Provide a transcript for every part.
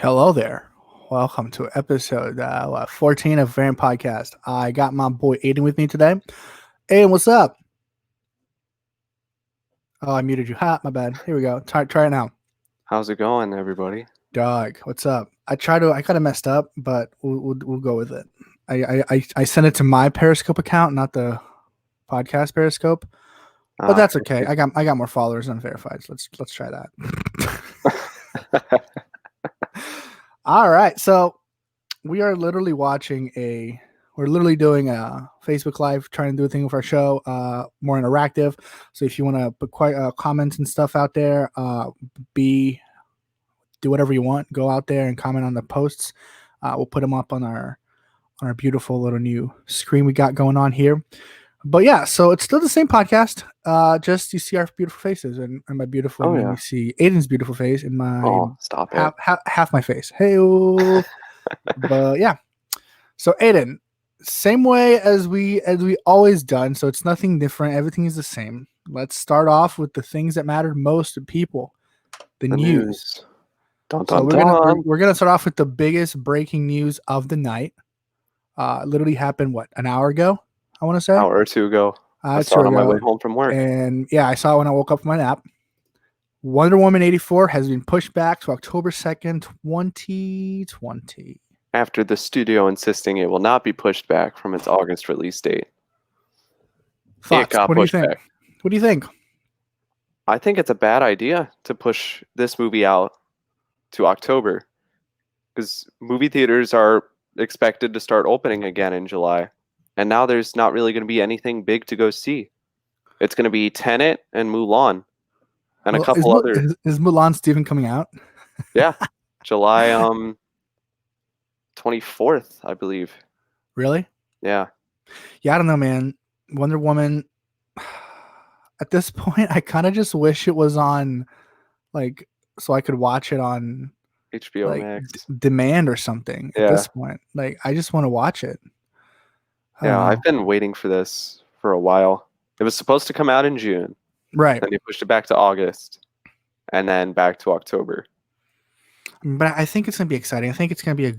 Hello there. Welcome to episode 14 of Variant Podcast. I got my boy Aiden with me today. Aiden, what's up? Oh, I muted you. Ha, my bad. Here we go. Try it now. How's it going, everybody? Dog, what's up? I kind of messed up, but we'll go with it. I sent it to my Periscope account, not the podcast Periscope. But that's okay. I got more followers than verified. So let's try that. All right. So we are literally we're literally doing a Facebook Live, trying to do a thing with our show, more interactive. So if you want to put comments and stuff out there, do whatever you want. Go out there and comment on the posts. We'll put them up on our beautiful little new screen we got going on here. But yeah, so it's still the same podcast. Just you see our beautiful faces, and by beautiful, you see Aiden's beautiful face and my half my face. Hey, but yeah. So Aiden, same way as we always done. So it's nothing different. Everything is the same. Let's start off with the things that matter most to people. The news. Dun, so dun, we're gonna start off with the biggest breaking news of the night. Literally happened an hour ago? I want to say an hour or two ago. I saw it on my way home from work. And yeah, I saw it when I woke up from my nap. Wonder Woman 84 has been pushed back to October 2nd, 2020. After the studio insisting it will not be pushed back from its August release date. Thoughts? What do you think? What do you think? I think it's a bad idea to push this movie out to October, because movie theaters are expected to start opening again in July. And now there's not really going to be anything big to go see. It's going to be Tenet and Mulan and a couple others. Is Mulan Steven coming out? Yeah. July 24th, I believe. Really? Yeah. Yeah, I don't know, man. Wonder Woman, at this point, I kind of just wish it was on, so I could watch it on HBO Max. Demand or something at this point. I just want to watch it. Yeah, I've been waiting for this for a while. It was supposed to come out in June. Right. Then they pushed it back to August and then back to October. But I think it's going to be exciting. I think it's going to be a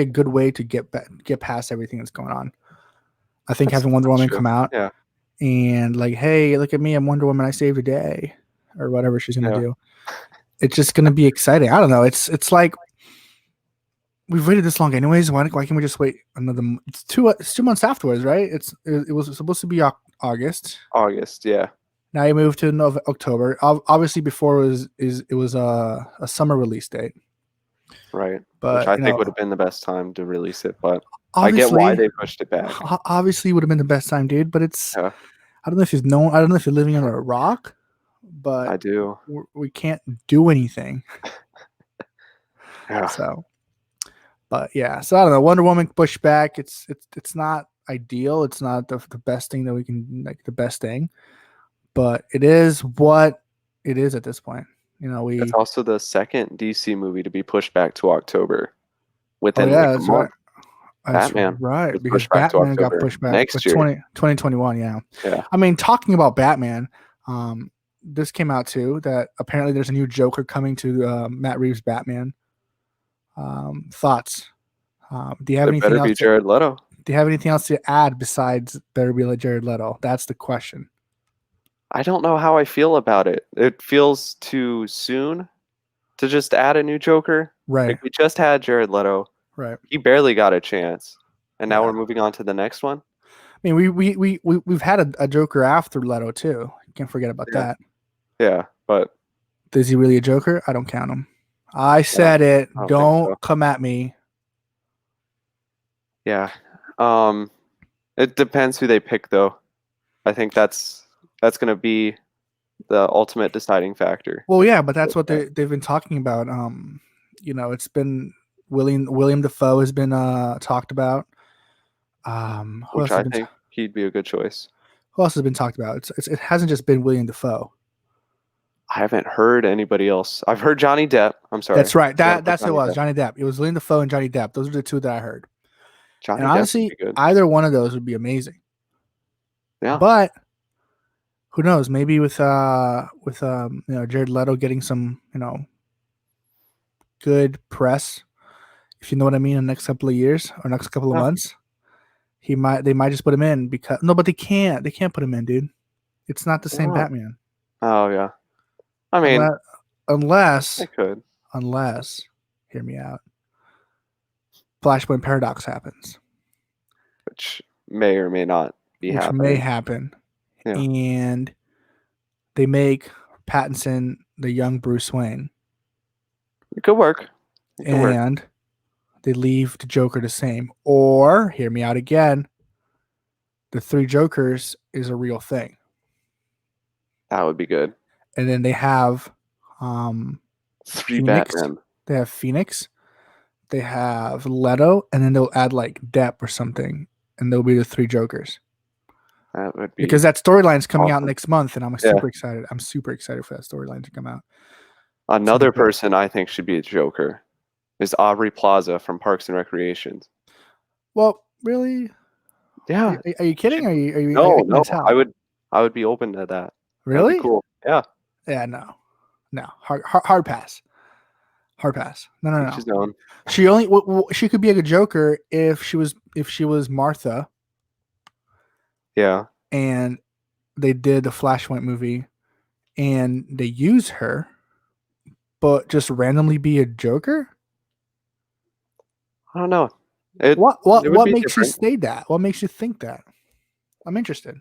good way to get past everything that's going on. I think having Wonder Woman come out and hey, look at me, I'm Wonder Woman, I saved a day, or whatever she's going to do. It's just going to be exciting. I don't know. It's like, we've waited this long anyways. Why can't we just wait another? It's 2 months afterwards, right? It was supposed to be August. August, yeah. Now you moved to October. Obviously, before it was a summer release date, right? But which I think would have been the best time to release it. But I get why they pushed it back. Obviously, would have been the best time, dude. But it's I don't know if you've known. I don't know if you're living under a rock, but I do. We can't do anything. Yeah. So. But yeah, so I don't know. Wonder Woman pushed back. It's not ideal. It's not the best thing that we can the best thing, but it is what it is at this point. It's also the second DC movie to be pushed back to October within a month. Right. Batman, right? Because Batman got pushed back next year, 2021. Yeah. I mean, talking about Batman, this came out too that apparently there's a new Joker coming to Matt Reeves' Batman. Thoughts? Do you have anything else? Jared Leto. Do you have anything else to add besides better be Jared Leto? That's the question. I don't know how I feel about it. It feels too soon to just add a new Joker. Right. We just had Jared Leto. Right. He barely got a chance, and now we're moving on to the next one. I mean, we've had a Joker after Leto too. Can't forget about that. Yeah, but is he really a Joker? I don't count him. I said it. Don't come at me. Yeah. It depends who they pick, though. I think that's going to be the ultimate deciding factor. Well, yeah, but that's what they've been talking about. It's been William Dafoe has been talked about. Which I think he'd be a good choice. Who else has been talked about? It hasn't just been William Dafoe. I haven't heard anybody else. I've heard Johnny Depp. I'm sorry. That's right. That's who it was. Johnny Depp. It was William Dafoe and Johnny Depp. Those are the two that I heard. Johnny and honestly, either one of those would be amazing. Yeah. But who knows? Maybe with Jared Leto getting some, good press, if you know what I mean, in the next couple of years or next couple of months, they might just put him in because no, but they can't put him in, dude. It's not the same Batman. Oh yeah. I mean, unless they could. hear me out. Flashpoint Paradox happens, Which may or may not be which happening. may happen, and they make Pattinson the young Bruce Wayne. It could work. And they leave the Joker the same. Or, hear me out again, the three Jokers is a real thing. That would be good. And then they have three Phoenix. Batman. They have Phoenix. They have Leto, and then they'll add like Depp or something, and they'll be the three Jokers. That would be because that storyline's coming out next month, and I'm super excited. I'm super excited for that storyline to come out. Another person I think should be a Joker is Aubrey Plaza from Parks and Recreation. Well, really? Yeah. Are you kidding? Are you? No. I would be open to that. Really? Cool. Yeah. Yeah. No. Hard pass. Hard pass. No. She could be a good Joker if she was Martha. Yeah. And they did the Flashpoint movie, and they use her, but just randomly be a Joker. I don't know. What makes you say that? What makes you think that? I'm interested.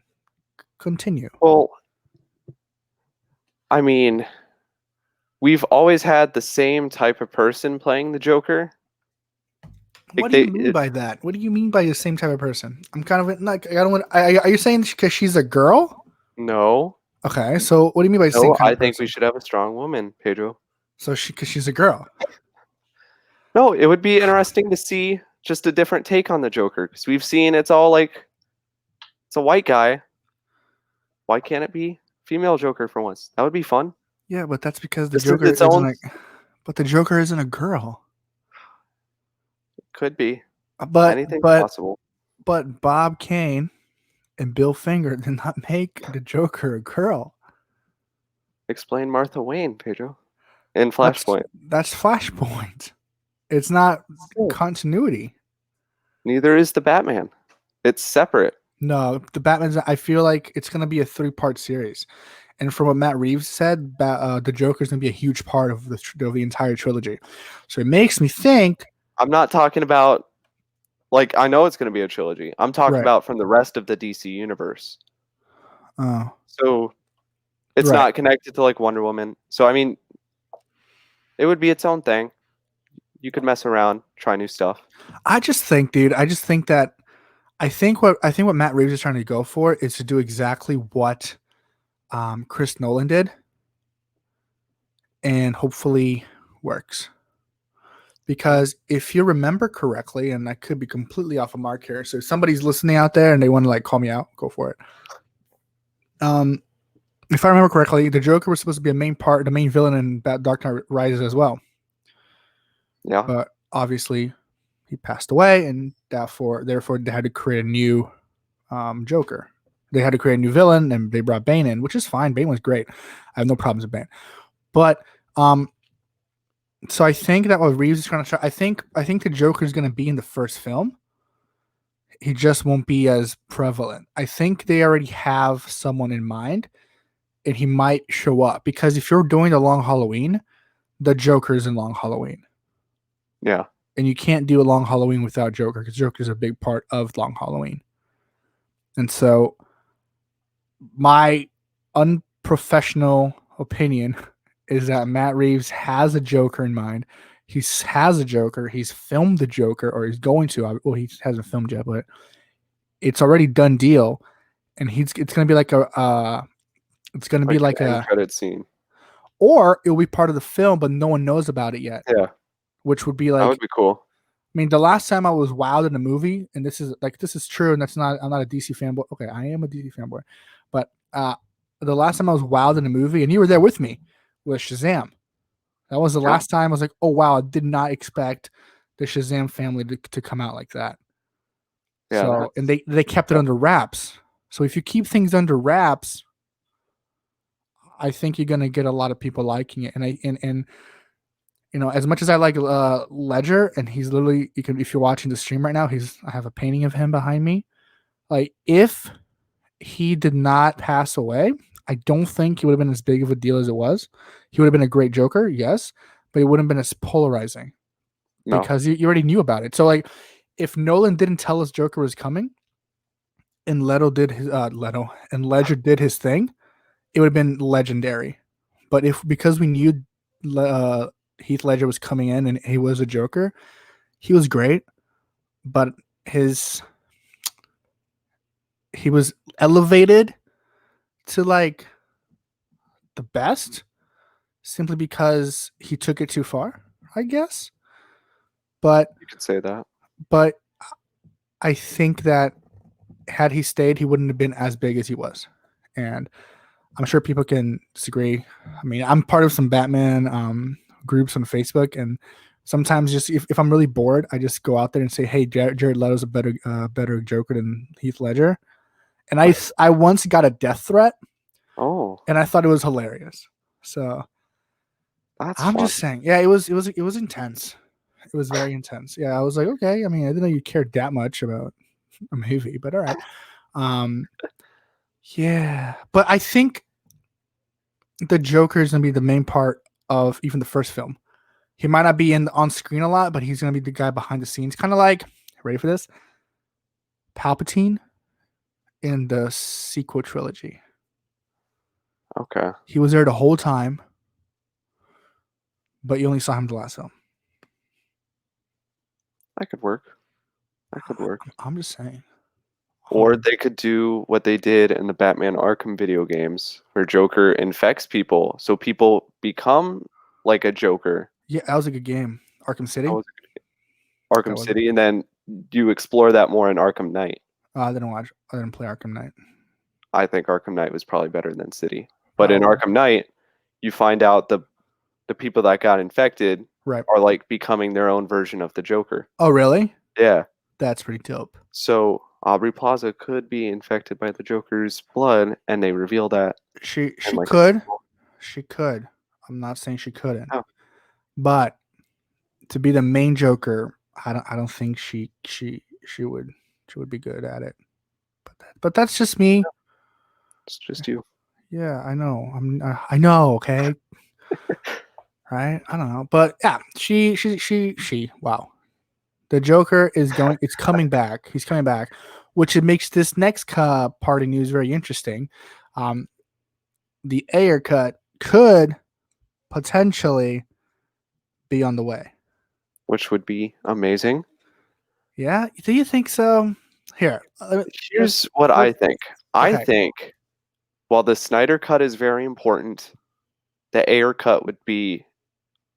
Continue. Well, I mean, we've always had the same type of person playing the Joker. What do you mean by that? What do you mean by the same type of person? I'm kind of like, I don't want. Are you saying because she's a girl? No. Okay, so what do you mean by the same kind of person? I think we should have a strong woman, Pedro. So because she's a girl. No, it would be interesting to see just a different take on the Joker, because we've seen it's all like it's a white guy. Why can't it be female Joker for once? That would be fun. Yeah, but that's because the Joker isn't but the Joker isn't a girl. Could be. But anything's possible. But Bob Kane and Bill Finger did not make the Joker a girl. Explain Martha Wayne, Pedro. In Flashpoint. That's Flashpoint. It's not continuity. Neither is the Batman. It's separate. No, the Batman's. I feel like it's going to be a 3-part series, and from what Matt Reeves said, the Joker's going to be a huge part of the entire trilogy. So it makes me think. I'm not talking about. Like, I know it's going to be a trilogy. I'm talking about from the rest of the DC universe. Oh. So it's not connected to like Wonder Woman. So I mean, it would be its own thing. You could mess around, try new stuff. I just think, dude. I think what Matt Reeves is trying to go for is to do exactly what Chris Nolan did, and hopefully works. Because if you remember correctly, and I could be completely off of mark here, so if somebody's listening out there and they want to like call me out, go for it. If I remember correctly, the Joker was supposed to be the main villain in Dark Knight Rises as well. Yeah. But obviously he passed away, and therefore they had to create a new Joker. They had to create a new villain, and they brought Bane in, which is fine. Bane was great. I have no problems with Bane. But so I think that what Reeves is trying to try, I think the Joker is going to be in the first film. He just won't be as prevalent. I think they already have someone in mind, and he might show up, because if you're doing the Long Halloween, the Joker's in Long Halloween. Yeah. And you can't do a Long Halloween without Joker, because Joker is a big part of Long Halloween. And so my unprofessional opinion is that Matt Reeves has a Joker in mind. He has a Joker. He's filmed the Joker, or he's going to. Well, he hasn't filmed yet, but it's already done deal. And it's going to be like a credit scene. Or it'll be part of the film, but no one knows about it yet. Yeah. Which would be like, that would be cool. I mean, the last time I was wowed in a movie, and this is true, and I'm not a DC fanboy. Okay, I am a DC fanboy, but the last time I was wowed in a movie, and you were there with me, was Shazam. That was the last time I was like, oh wow, I did not expect the Shazam family to come out like that. Yeah. So, and they kept it under wraps. So if you keep things under wraps, I think you're gonna get a lot of people liking it, and As much as I like Ledger, and he's literally, if you're watching the stream right now, I have a painting of him behind me. Like, if he did not pass away, I don't think he would have been as big of a deal as it was. He would have been a great Joker, yes, but it wouldn't have been as polarizing No. because you already knew about it. So, like, if Nolan didn't tell us Joker was coming, and Ledger did his thing, it would have been legendary. But because we knew Heath Ledger was coming in and he was a Joker, he was great, but he was elevated to like the best simply because he took it too far, I guess. But You could say that. but I think that had he stayed, he wouldn't have been as big as he was. And I'm sure people can disagree. I mean, I'm part of some Batman groups on Facebook, and sometimes just if I'm really bored, I just go out there and say, "Hey, Jared Leto's a better Joker than Heath Ledger." And I once got a death threat, Oh, and I thought it was hilarious. So that's I'm fun. just saying, yeah, it was intense. It was very intense. Yeah, I was like, okay. I mean, I didn't know you cared that much about a movie, but all right. Yeah, but I think the Joker is gonna be the main part of even the first film. He might not be on screen a lot, but he's gonna be the guy behind the scenes, kind of like, ready for this? Palpatine in the sequel trilogy. Okay. He was there the whole time, but you only saw him the last film. That could work. That could work. I'm just saying. Or they could do what they did in the Batman Arkham video games, where Joker infects people, so people become like a Joker. Yeah, that was a good game. Arkham That City. was Arkham That was. City, and then you explore that more in Arkham Knight. I didn't watch. I didn't play Arkham Knight. I think Arkham Knight was probably better than City. But in Probably. Arkham Knight, you find out the people that got infected Right. are like becoming their own version of the Joker. Oh, really? Yeah. That's pretty dope. So Aubrey Plaza could be infected by the Joker's blood, and they reveal that. She like could. She could. I'm not saying she couldn't. Oh. But to be the main Joker, I don't think she would be good at it. But that's just me. It's just you. Yeah, I know. I know. Okay. Right. I don't know. But yeah, she. Wow. The Joker is going. It's coming back. He's coming back, which it makes this next party news very interesting. The Ayer Cut could potentially be on the way. Which would be amazing. Yeah, do you think so? Here's what I think. I think while the Snyder Cut is very important, the Ayer Cut would be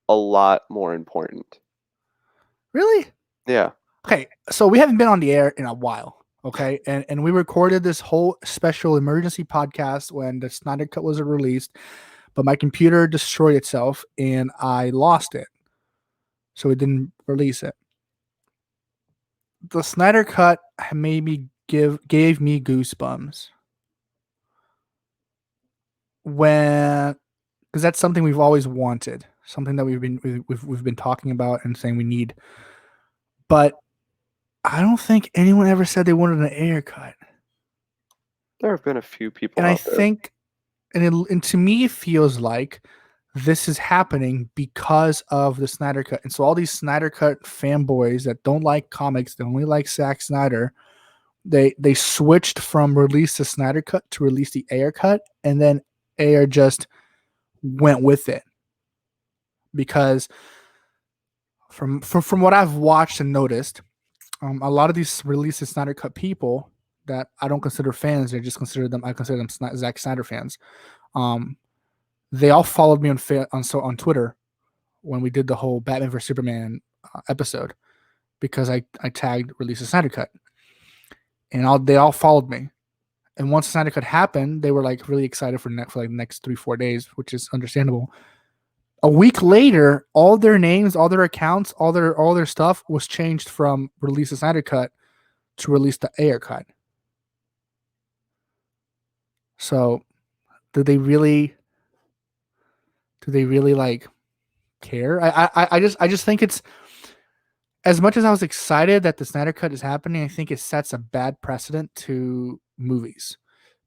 a lot more important. Really? Yeah. Okay, so we haven't been on the air in a while. Okay, and we recorded this whole special emergency podcast when the Snyder Cut was released, but my computer destroyed itself and I lost it, so we didn't release it. The Snyder Cut made me gave me goosebumps when, because that's something we've always wanted, something that we've been talking about and saying we need, but I don't think anyone ever said they wanted an Ayer Cut. There have been a few people And out I there. think, and to me, it feels like this is happening because of the Snyder Cut. And so all these Snyder Cut fanboys that don't like comics, they only like Zack Snyder, they switched from release the Snyder Cut to release the Ayer Cut, and then Ayer just went with it. Because from what I've watched and noticed, a lot of these releases Snyder Cut people that I don't consider fans, I consider them Zack Snyder fans. They all followed me on Twitter when we did the whole Batman vs Superman episode, because I tagged release a Snyder Cut, and they all followed me. And once Snyder Cut happened, they were like really excited for like the next 3-4 days, which is understandable. A week later, all their names, all their accounts, all their stuff was changed from release a Snyder Cut to release the Ayer Cut. So, do they really like care. I just think it's, as much as I was excited that the Snyder Cut is happening, I think it sets a bad precedent to movies,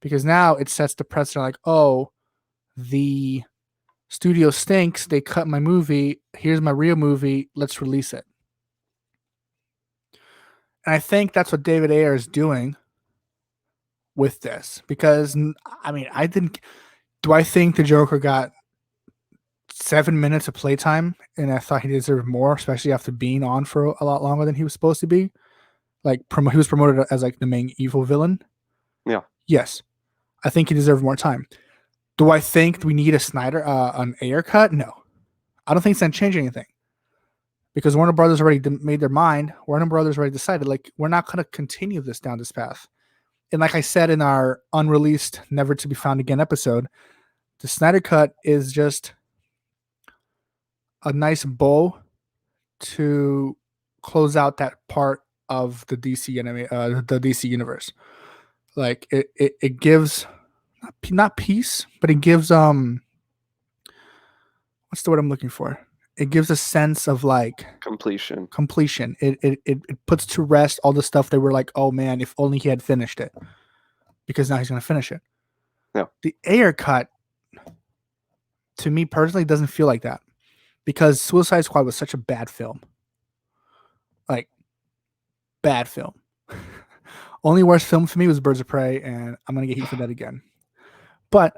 because now it sets the precedent like, oh, the studio stinks. They cut my movie. Here's my real movie. Let's release it. And I think that's what David Ayer is doing with this, because I mean, I didn't. Do I think the Joker got 7 minutes of playtime, and I thought he deserved more, especially after being on for a lot longer than he was supposed to be? Like, he was promoted as like the main evil villain. Yeah. Yes, I think he deserved more time. Do I think we need an Ayer cut? No, I don't think it's gonna change anything, because Warner Brothers already made their mind. Warner Brothers already decided, like, we're not gonna continue this down this path. And like I said in our unreleased, never to be found again episode, the Snyder Cut is just a nice bow to close out that part of the DC the DC universe. Like, it gives not peace, but it gives what's the word I'm looking for? It gives a sense of like Completion. It puts to rest all the stuff they were like, oh man, if only he had finished it, because now he's gonna finish it. Yeah. The Ayer Cut, to me personally, doesn't feel like that, because Suicide Squad was such a bad film. Like, bad film. Only worst film for me was Birds of Prey, and I'm gonna get heat for that again. But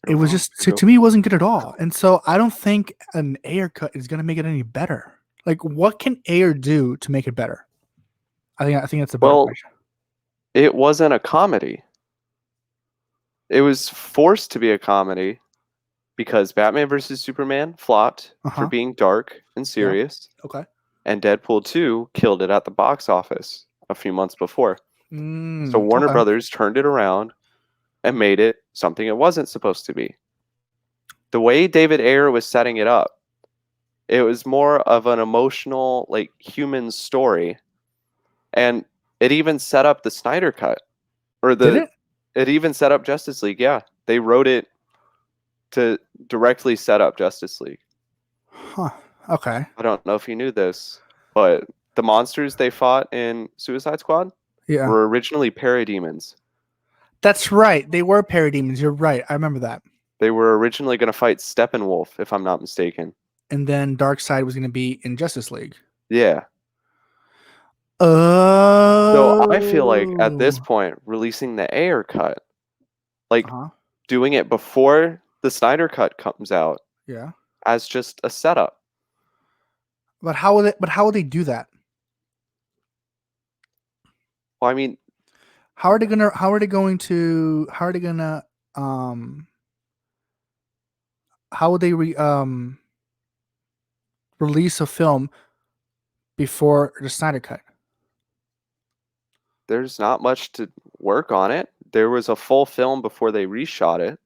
it was just, to me, it wasn't good at all. And so I don't think an Ayer Cut is gonna make it any better. Like, what can Ayer do to make it better? I think that's a better question. It wasn't a comedy. It was forced to be a comedy because Batman vs. Superman flopped for being dark and serious. Yeah. Okay. And Deadpool 2 killed it at the box office a few months before. So Warner Brothers turned it around and made it something it wasn't supposed to be. The way David Ayer was setting it up, it was more of an emotional, like, human story. And it even set up the Snyder Cut. Did it even set up Justice League, yeah. They wrote it to directly set up Justice League. Huh. Okay. I don't know if you knew this, but the monsters they fought in Suicide Squad were originally parademons. That's right. They were parademons. You're right. I remember that. They were originally going to fight Steppenwolf, if I'm not mistaken. And then Darkseid was going to be in Justice League. Yeah. Oh. So I feel like at this point, releasing the Ayer Cut, like doing it before the Snyder Cut comes out, as just a setup. But how will they do that? Well, I mean, how are they gonna how would they release a film before the Snyder Cut? There's not much to work on it. There was a full film before they reshot it.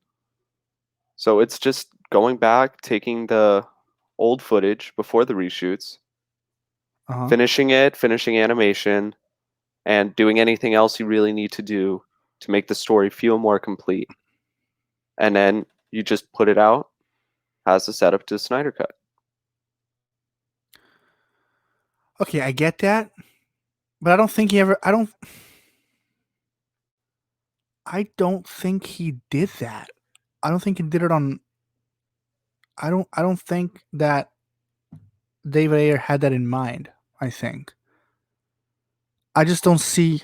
So it's just going back, taking the old footage before the reshoots, finishing animation, and doing anything else you really need to do to make the story feel more complete. And then you just put it out as a setup to Snyder Cut. Okay, I get that. But I don't think he did that. I don't think he did it on. I don't think that David Ayer had that in mind. I think. I just don't see.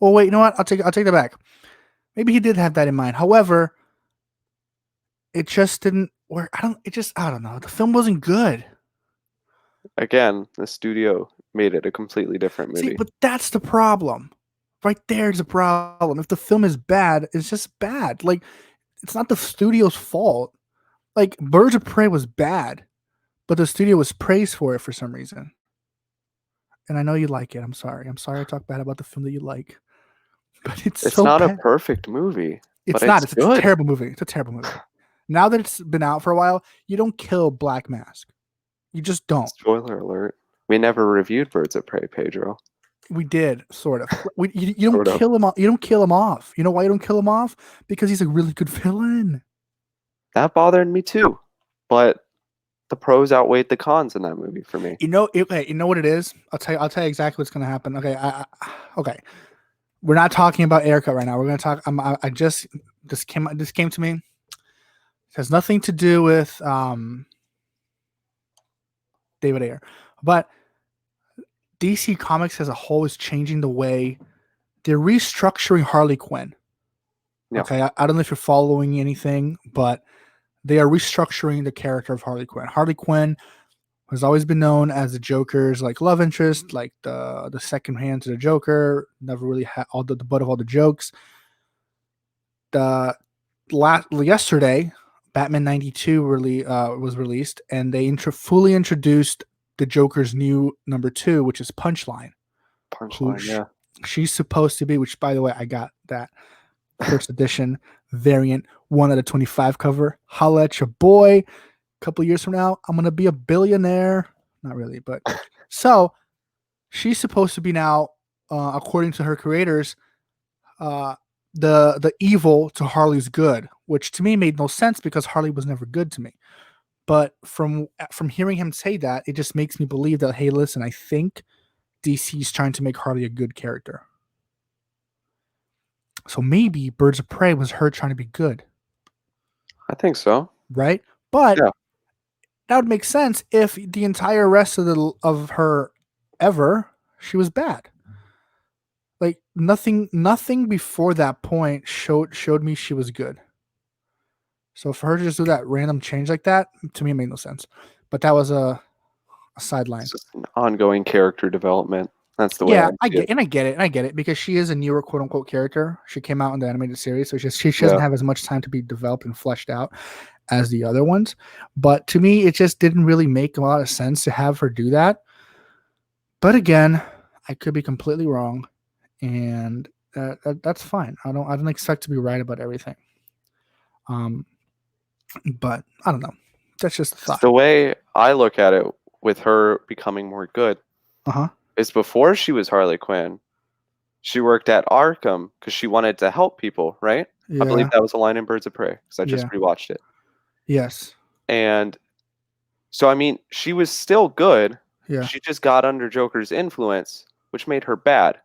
Oh wait, you know what? I'll take that back. Maybe he did have that in mind. However, it just didn't work. I don't know. The film wasn't good. Again, the studio made it a completely different movie. See, but that's the problem. Right there's the problem. If the film is bad, it's just bad. Like, it's not the studio's fault. Like, Birds of Prey was bad, but the studio was praised for it for some reason. And I know you like it. I'm sorry I talk bad about the film that you like. But it's so not bad. A perfect movie. It's not. It's a terrible movie. It's a terrible movie. Now that it's been out for a while, you don't kill Black Mask. You just don't. Spoiler alert. We never reviewed Birds of Prey, Pedro. We did, sort of. You don't kill him off. You don't kill him off. You know why you don't kill him off? Because he's a really good villain. That bothered me too. But the pros outweighed the cons in that movie for me. You know, okay, you know what it is. I'll tell you exactly what's gonna happen. Okay, okay. We're not talking about Ayer Cut right now. We're gonna talk. I just this came to me. It has nothing to do with David Ayer, but DC Comics as a whole is changing the way they're restructuring Harley Quinn. Yeah. Okay, I don't know if you're following anything, but they are restructuring the character of Harley Quinn. Harley Quinn has always been known as the Joker's like love interest, like the second hand to the Joker. Never really had all the butt of all the jokes. The yesterday, Batman 92 really was released, and they fully introduced the Joker's new number 2, which is Punchline. Punchline, yeah. She's supposed to be, which by the way, I got that first edition variant 1 out of 25 cover. Holla at your boy. A couple years from now, I'm gonna be a billionaire. Not really, but so she's supposed to be now, according to her creators, the evil to Harley's good, which to me made no sense because Harley was never good to me. But from hearing him say that, it just makes me believe that, hey, listen, I think DC's trying to make Harley a good character. So maybe Birds of Prey was her trying to be good. I think so. Right? But yeah, that would make sense if the entire rest of her ever, she was bad. Like nothing before that point showed me she was good. So for her to just do that random change like that, to me, it made no sense. But that was a sideline. It's just an ongoing character development. That's the way. Yeah, I get it because she is a newer quote unquote character. She came out in the animated series, so she doesn't have as much time to be developed and fleshed out as the other ones. But to me, it just didn't really make a lot of sense to have her do that. But again, I could be completely wrong, and that's fine. I don't expect to be right about everything. But I don't know. That's just a thought. The way I look at it with her becoming more good is before she was Harley Quinn, she worked at Arkham because she wanted to help people, right? Yeah. I believe that was a line in Birds of Prey because I just rewatched it. Yes. And so, I mean, she was still good. Yeah. She just got under Joker's influence, which made her bad.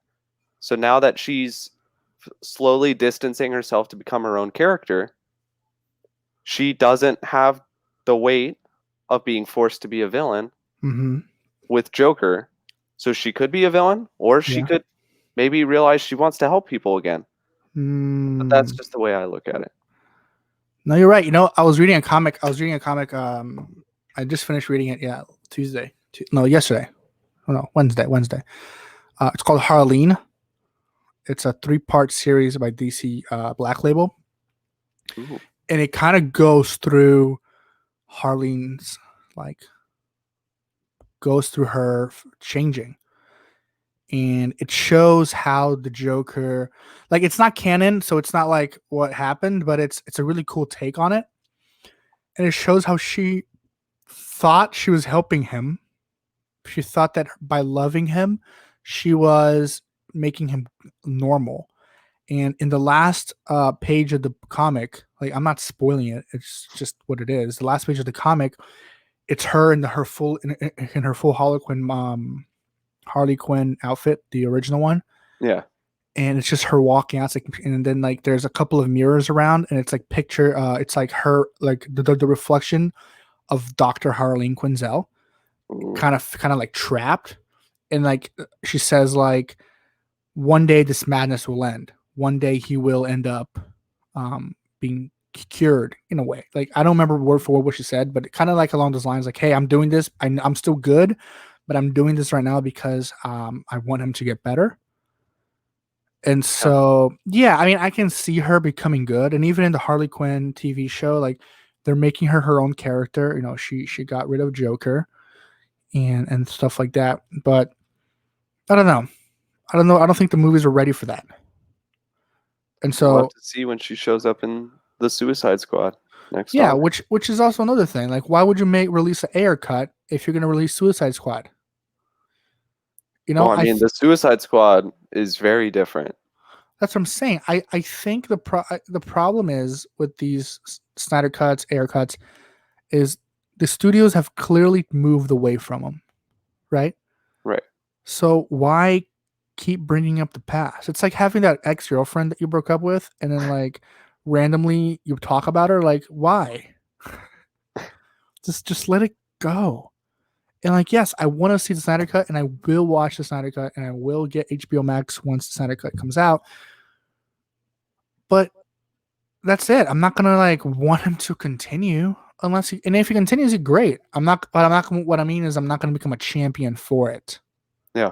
So now that she's slowly distancing herself to become her own character, she doesn't have the weight of being forced to be a villain with Joker. So she could be a villain, or she could maybe realize she wants to help people again. But that's just the way I look at it. No, you're right. You know, I was reading a comic. I just finished reading it. Yeah, yesterday. Oh no, Wednesday. It's called Harleen. It's a 3-part series by DC Black Label. Ooh. And it kind of goes through Harleen's, goes through her changing. And it shows how the Joker, it's not canon, so it's not like what happened, but it's a really cool take on it. And it shows how she thought she was helping him. She thought that by loving him, she was making him normal. And in the last page of the comic, I'm not spoiling it, it's just what it is. The last page of the comic, it's her in her full Harley Quinn outfit, the original one. Yeah. And it's just her walking out. And then there's a couple of mirrors around, and it's picture. It's her the reflection of Dr. Harleen Quinzel, kind of trapped, and she says one day this madness will end. One day he will end up being cured in a way. I don't remember word for word what she said, but kind of along those lines. Hey, I'm doing this. I'm still good, but I'm doing this right now because I want him to get better. And so, I mean, I can see her becoming good. And even in the Harley Quinn TV show, they're making her own character. You know, she got rid of Joker and stuff like that. But I don't know. I don't think the movies are ready for that. And so we'll have to see when she shows up in the Suicide Squad next. Yeah, which is also another thing. Why would you release an Ayer Cut if you're going to release Suicide Squad? You know, well, I mean, the Suicide Squad is very different. That's what I'm saying. I think the problem is with these Snyder cuts, Ayer cuts, is the studios have clearly moved away from him, right? Right. So why keep bringing up the past? It's like having that ex-girlfriend that you broke up with, and then like randomly you talk about her. Like, why? Just let it go. And like, yes, I want to see the Snyder Cut, and I will watch the Snyder Cut, and I will get HBO Max once the Snyder Cut comes out. But that's it. I'm not gonna like want him to continue unless he, and if he continues, it great. I'm not. But I'm not. What I mean is, I'm not gonna become a champion for it. Yeah.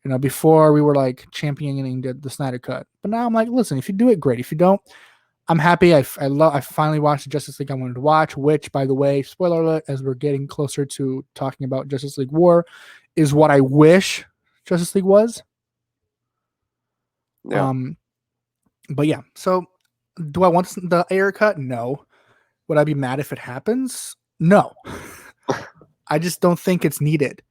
You know, before we were like championing the Snyder Cut, but now I'm like, listen, if you do it, great. If you don't, I'm happy. I finally watched the Justice League I wanted to watch, which, by the way, spoiler alert, as we're getting closer to talking about Justice League War, is what I wish Justice League was. Yeah. But yeah, so do I want the Ayer Cut? No. Would I be mad if it happens? No. I just don't think it's needed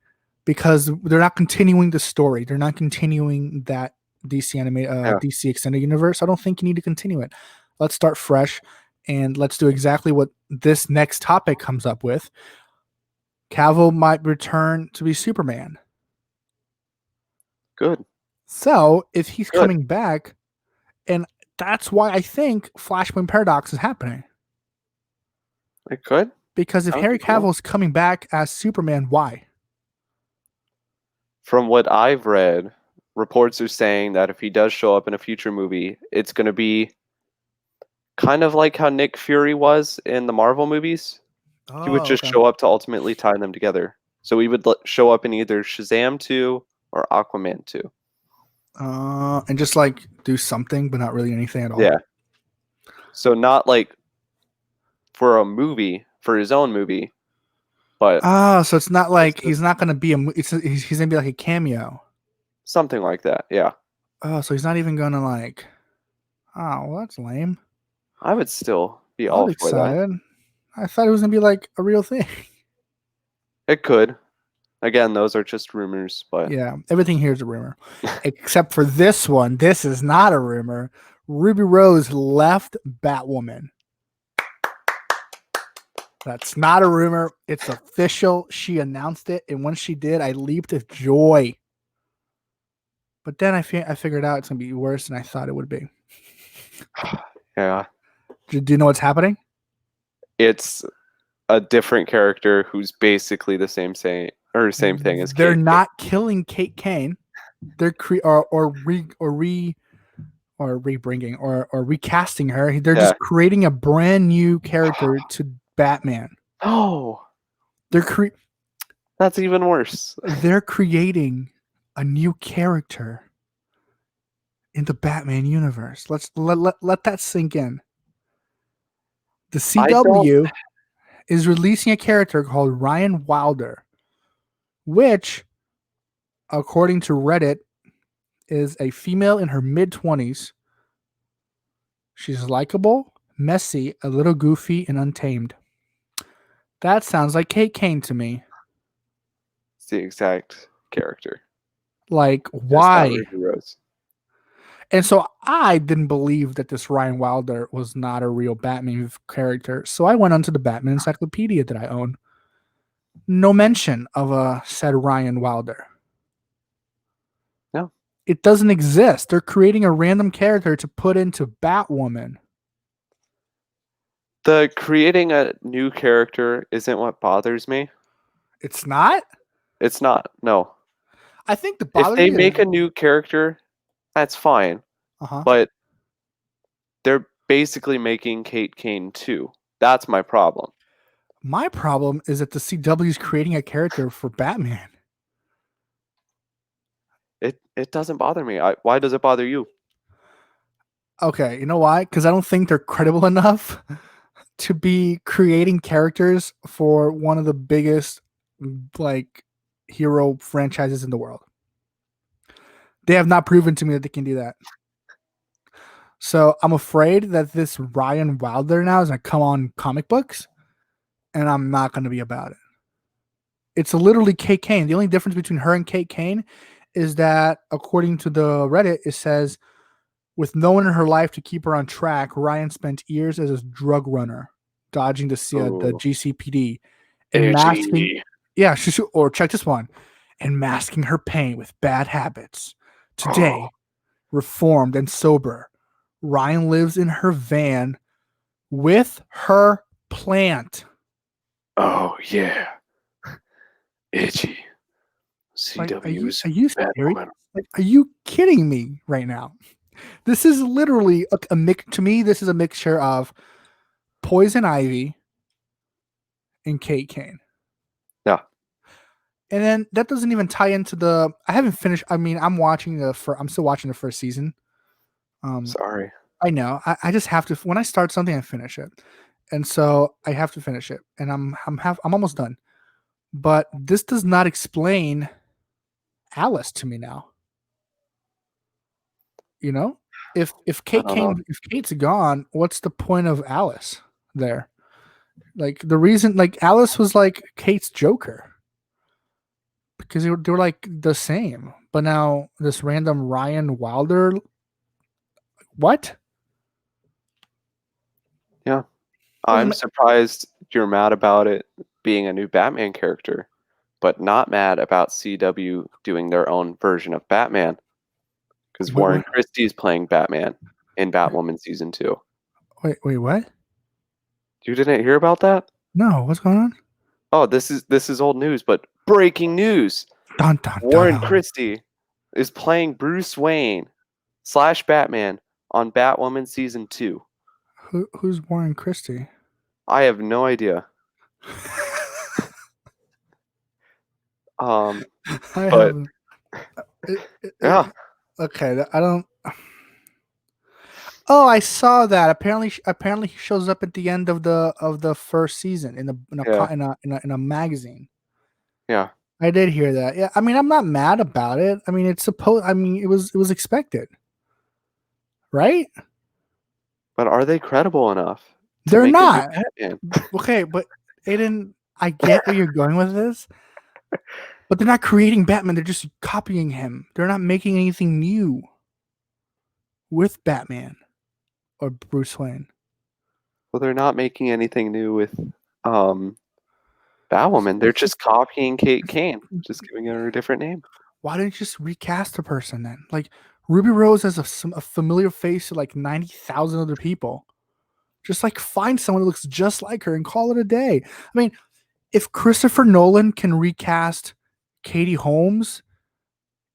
because they're not continuing the story. They're not continuing that DC extended universe. I don't think you need to continue it. Let's start fresh and let's do exactly what this next topic comes up with. Cavill might return to be Superman. Good. So if he's coming back, and that's why I think Flashpoint Paradox is happening. It could. Because if Henry Cavill is coming back as Superman, why? From what I've read, reports are saying that if he does show up in a future movie, it's going to be kind of like how Nick Fury was in the Marvel movies. He would just show up to ultimately tie them together. So he would show up in either Shazam 2 or Aquaman 2. And just like do something, but not really anything at all. Yeah. So not like for a movie, for his own movie, but so it's not like he's not going to be he's going to be like a cameo. Something like that, yeah. Oh, so he's not even going to like. Oh, well, that's lame. I would still be all for that. I thought it was going to be like a real thing. It could. Again, those are just rumors, but yeah, everything here is a rumor, except for this one. This is not a rumor. Ruby Rose left Batwoman. That's not a rumor. It's official. She announced it, and when she did, I leaped with joy. But then I figured out it's gonna be worse than I thought it would be. Yeah. Do you know what's happening? It's a different character who's basically the same thing as They're Kate not killing Kate Kane. They're rebringing or recasting her. They're just creating a brand new character to Batman. Oh, that's even worse. They're creating a new character in the Batman universe. Let's let that sink in. The CW is releasing a character called Ryan Wilder, which, according to Reddit, is a female in her mid-20s. She's likable, messy, a little goofy, and untamed. That sounds like Kate Kane to me. It's the exact character. Like, why? And so I didn't believe that this Ryan Wilder was not a real Batman character. So I went onto the Batman encyclopedia that I own. No mention of a said Ryan Wilder. No. It doesn't exist. They're creating a random character to put into Batwoman. The creating a new character isn't what bothers me. It's not? It's not. No. I think if they make a new character, that's fine. But they're basically making Kate Kane 2. That's my problem. My problem is that the CW is creating a character for Batman. It doesn't bother me. Why does it bother you? Okay, you know why? Because I don't think they're credible enough to be creating characters for one of the biggest like hero franchises in the world. They have not proven to me that they can do that. So I'm afraid that this Ryan Wilder now is going to come on comic books, and I'm not going to be about it. It's literally Kate Kane. The only difference between her and Kate Kane is that, according to the Reddit, it says, with no one in her life to keep her on track, Ryan spent years as a drug runner, dodging the GCPD, and masking. Edgy. Yeah, or check this one, and masking her pain with bad habits. Today, reformed and sober, Ryan lives in her van with her plant. Oh yeah, edgy. Like, are CW's you serious? Batwoman. Like, are you kidding me right now? This is literally a mix. To me, this is a mixture of Poison Ivy and Kate Kane. Yeah. And then that doesn't even tie into the. I haven't finished. I mean, I'm still watching the first season. Sorry. I know. I just have to. When I start something, I finish it, and so I have to finish it. And I'm almost done. But this does not explain Alice to me now. You know, if I don't know. Kate's gone, what's the point of Alice there? Like the reason, like Alice was like Kate's Joker because they were like the same. But now this random Ryan Wilder, what? Yeah. I'm surprised you're mad about it being a new Batman character, but not mad about CW doing their own version of Batman. Because Warren Christie's playing Batman in Batwoman season 2. Wait, what? You didn't hear about that? No, what's going on? Oh, this is old news, but breaking news. Dun, dun, Warren dun. Christie is playing Bruce Wayne / Batman on Batwoman season 2. Who's Warren Christie? I have no idea. I But have. yeah, Okay, I don't. Oh, I saw that. Apparently he shows up at the end of the first season Yeah. in a magazine. yeah. I did hear that. Yeah, I mean, I'm not mad about it. I mean, it was expected, right? But are they credible enough to They're make a new not. Batman? Okay, but Aiden, I get where you're going with this, but they're not creating Batman. They're just copying him. They're not making anything new with Batman or Bruce Wayne. Well, they're not making anything new with Batwoman. They're just copying Kate Kane, just giving her a different name. Why didn't you just recast the person then? Like Ruby Rose has a familiar face to like 90,000 other people. Just like find someone who looks just like her and call it a day. I mean, if Christopher Nolan can recast Katie Holmes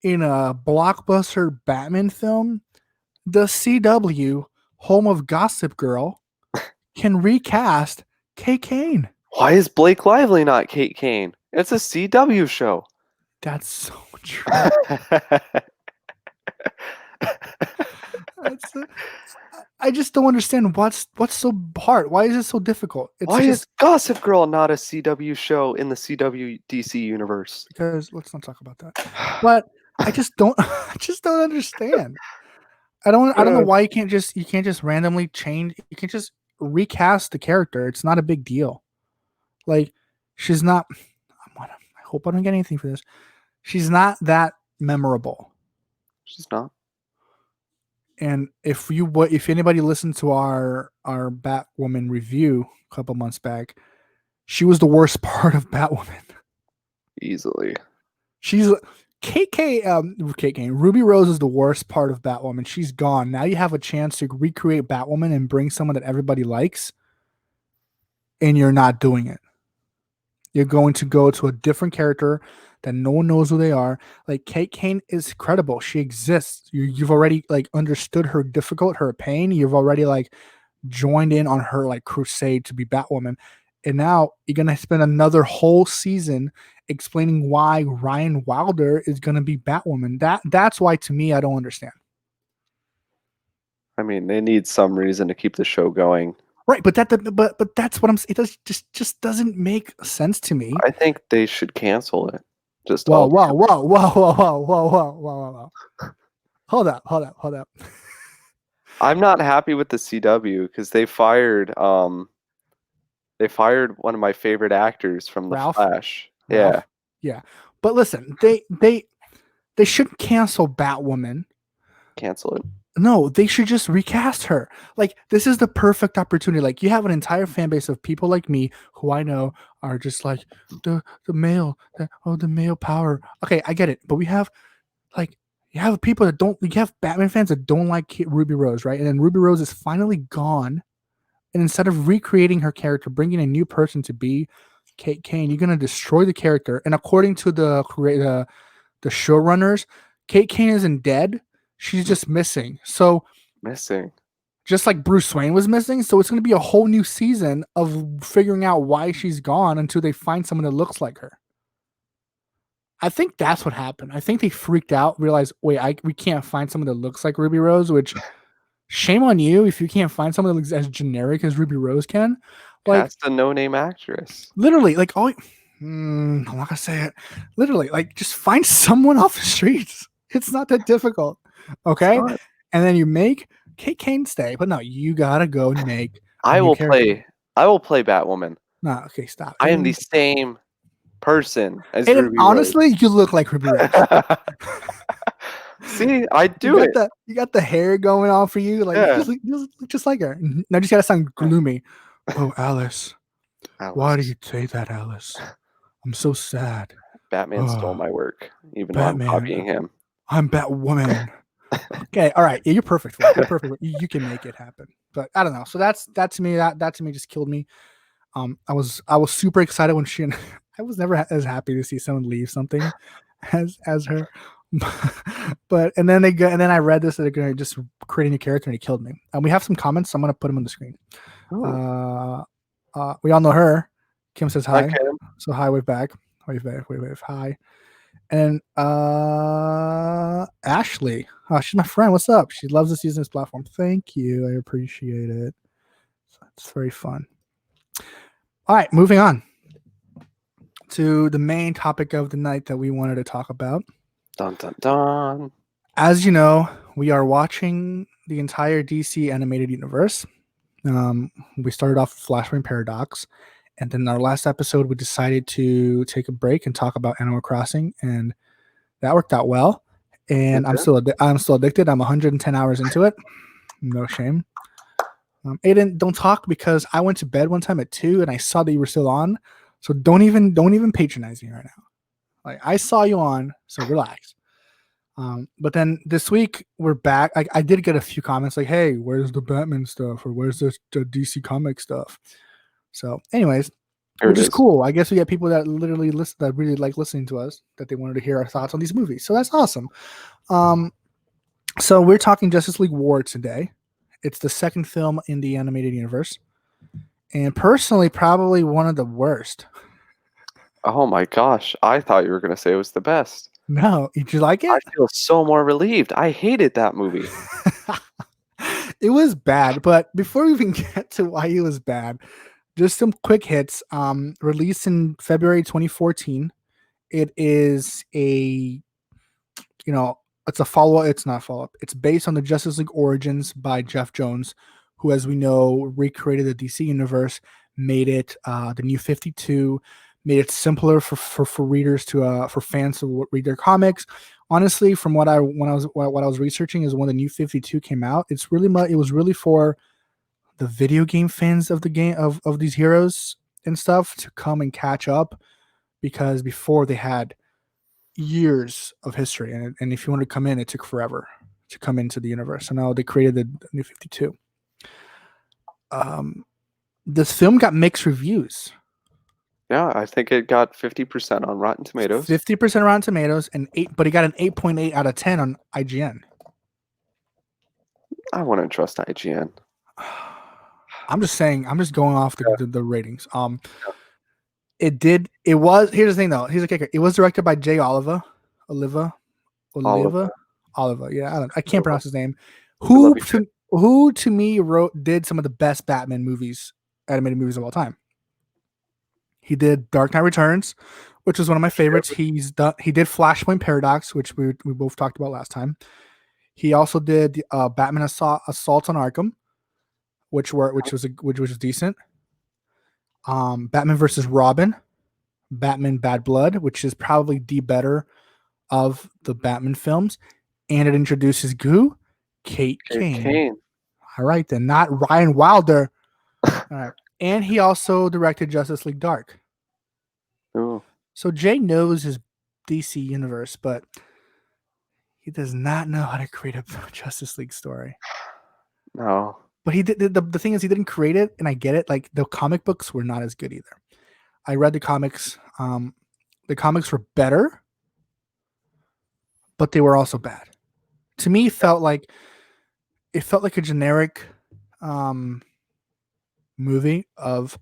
in a blockbuster Batman film, the CW, home of Gossip Girl, can recast Kate Kane. Why is Blake Lively not Kate Kane? It's a CW show. That's so true. I just don't understand what's so hard. Why is it so difficult? Why is Gossip Girl not a CW show in the CW DC universe? Because let's not talk about that. But I just don't understand. I don't know why you can't just randomly change. You can't just recast the character. It's not a big deal. Like she's not. I hope I don't get anything for this. She's not that memorable. She's not. And if anybody listened to our Batwoman review a couple months back, she was the worst part of Batwoman. Easily. She's Kate Kane. Ruby Rose is the worst part of Batwoman. She's gone. Now you have a chance to recreate Batwoman and bring someone that everybody likes, and you're not doing it. You're going to go to a different character that no one knows who they are. Like Kate Kane is credible. She exists. You've already like understood her pain. You've already like joined in on her like crusade to be Batwoman. And now you're gonna spend another whole season explaining why Ryan Wilder is gonna be Batwoman. That's why to me I don't understand. I mean, they need some reason to keep the show going. Right, but that's what I'm saying. It just doesn't make sense to me. I think they should cancel it. Just whoa. Hold up. I'm not happy with the CW because they fired one of my favorite actors from The Flash. Ralph? Yeah. But listen, they shouldn't cancel Batwoman. Cancel it. No, they should just recast her. Like, this is the perfect opportunity. Like, you have an entire fan base of people like me who I know are just like the male, the male power. Okay, I get it, but we have like you have people that don't. You have Batman fans that don't like Ruby Rose, right? And then Ruby Rose is finally gone, and instead of recreating her character, bringing a new person to be Kate Kane, you're gonna destroy the character. And according to the showrunners, Kate Kane isn't dead. She's just missing. So Missing. just like Bruce Wayne was missing. So it's going to be a whole new season of figuring out why she's gone until they find someone that looks like her. I think that's what happened. I think they freaked out, realized, wait, we can't find someone that looks like Ruby Rose, which shame on you if you can't find someone that looks as generic as Ruby Rose can. Like, Cast a no-name actress. literally, like, I'm not going to say it. Literally, like, just find someone off the streets. It's not that difficult. Okay. And then you make Kate Kane stay. But no, you got to go and make. I will play Batwoman. No, okay, stop. I am the same person as And Ruby honestly, Rose. you look like Ruby Rose. See, I do it. You got the hair going on for you. Like, you look just like her. Now you just got to sound gloomy. Oh, Alice. Why do you say that, Alice? I'm so sad. Batman stole my work, even Batman, though I'm copying him. I'm Batwoman. Okay, all right. Yeah, you're perfect for it. You're perfect. You can make it happen. But I don't know. So that to me just killed me. I was super excited when she and I was never as happy to see someone leave something as her. But and then I read this that they're gonna just create a new character and it killed me. And we have some comments. So I'm gonna put them on the screen. We all know her. Kim says hi. Okay. So hi, wave back. Wave, hi. And Ashley. Oh, she's my friend. What's up? She loves us using this platform. Thank you. I appreciate it. It's very fun. All right, moving on to the main topic of the night that we wanted to talk about. Dun dun dun. As you know, we are watching the entire DC animated universe. We started off with Flashpoint Paradox, and then our last episode we decided to take a break and talk about Animal Crossing, and that worked out well. And I'm still addicted. I'm 110 hours into it. No shame. Aiden, don't talk because I went to bed one time at 2 and I saw that you were still on. So don't even patronize me right now. Like, I saw you on, so relax. But then this week we're back. I did get a few comments like, "Hey, where's the Batman stuff? Or where's the DC comic stuff?" So, anyways, which is cool. I guess we get people that literally listen, that really like listening to us, that they wanted to hear our thoughts on these movies. So that's awesome. So we're talking Justice League War today. It's the second film in the animated universe, and personally, probably one of the worst. Oh my gosh! I thought you were gonna say it was the best. No, did you like it? I feel so more relieved. I hated that movie. It was bad, but before we even get to why it was bad, just some quick hits. Released in February 2014. It is it's a follow-up. It's not follow-up. It's based on the Justice League Origins by Geoff Jones, who, as we know, recreated the DC universe, made it the New 52, made it simpler for readers to for fans to read their comics. Honestly, from what I was researching, is when the New 52 came out, it was really for the video game fans of the game of these heroes and stuff to come and catch up, because before they had years of history, and if you want to come in, it took forever to come into the universe. So now they created the New 52. This film got mixed reviews. Yeah, I think it got 50% on Rotten Tomatoes. 50% Rotten Tomatoes, but it got an 8.8 out of 10 on IGN. I wouldn't trust IGN. I'm just saying. I'm just going off the ratings. Here's the thing though. Here's the kicker. It was directed by Jay Oliva. Oliva. Yeah, I can't pronounce his name. Who to me did some of the best Batman movies, animated movies of all time. He did Dark Knight Returns, which was one of my favorites. He did Flashpoint Paradox, which we both talked about last time. He also did Batman Assault on Arkham, which was decent. Batman versus Robin, Batman Bad Blood, which is probably the better of the Batman films, and it introduces Goo, Kate Kate Kane. Kane. All right, then, not Ryan Wilder. All right. And he also directed Justice League Dark. Ooh. So Jay knows his DC universe, but he does not know how to create a Justice League story. No. But he did. The thing is, he didn't create it, and I get it. Like, the comic books were not as good either. I read the comics. The comics were better, but they were also bad. To me, it felt like a generic movie of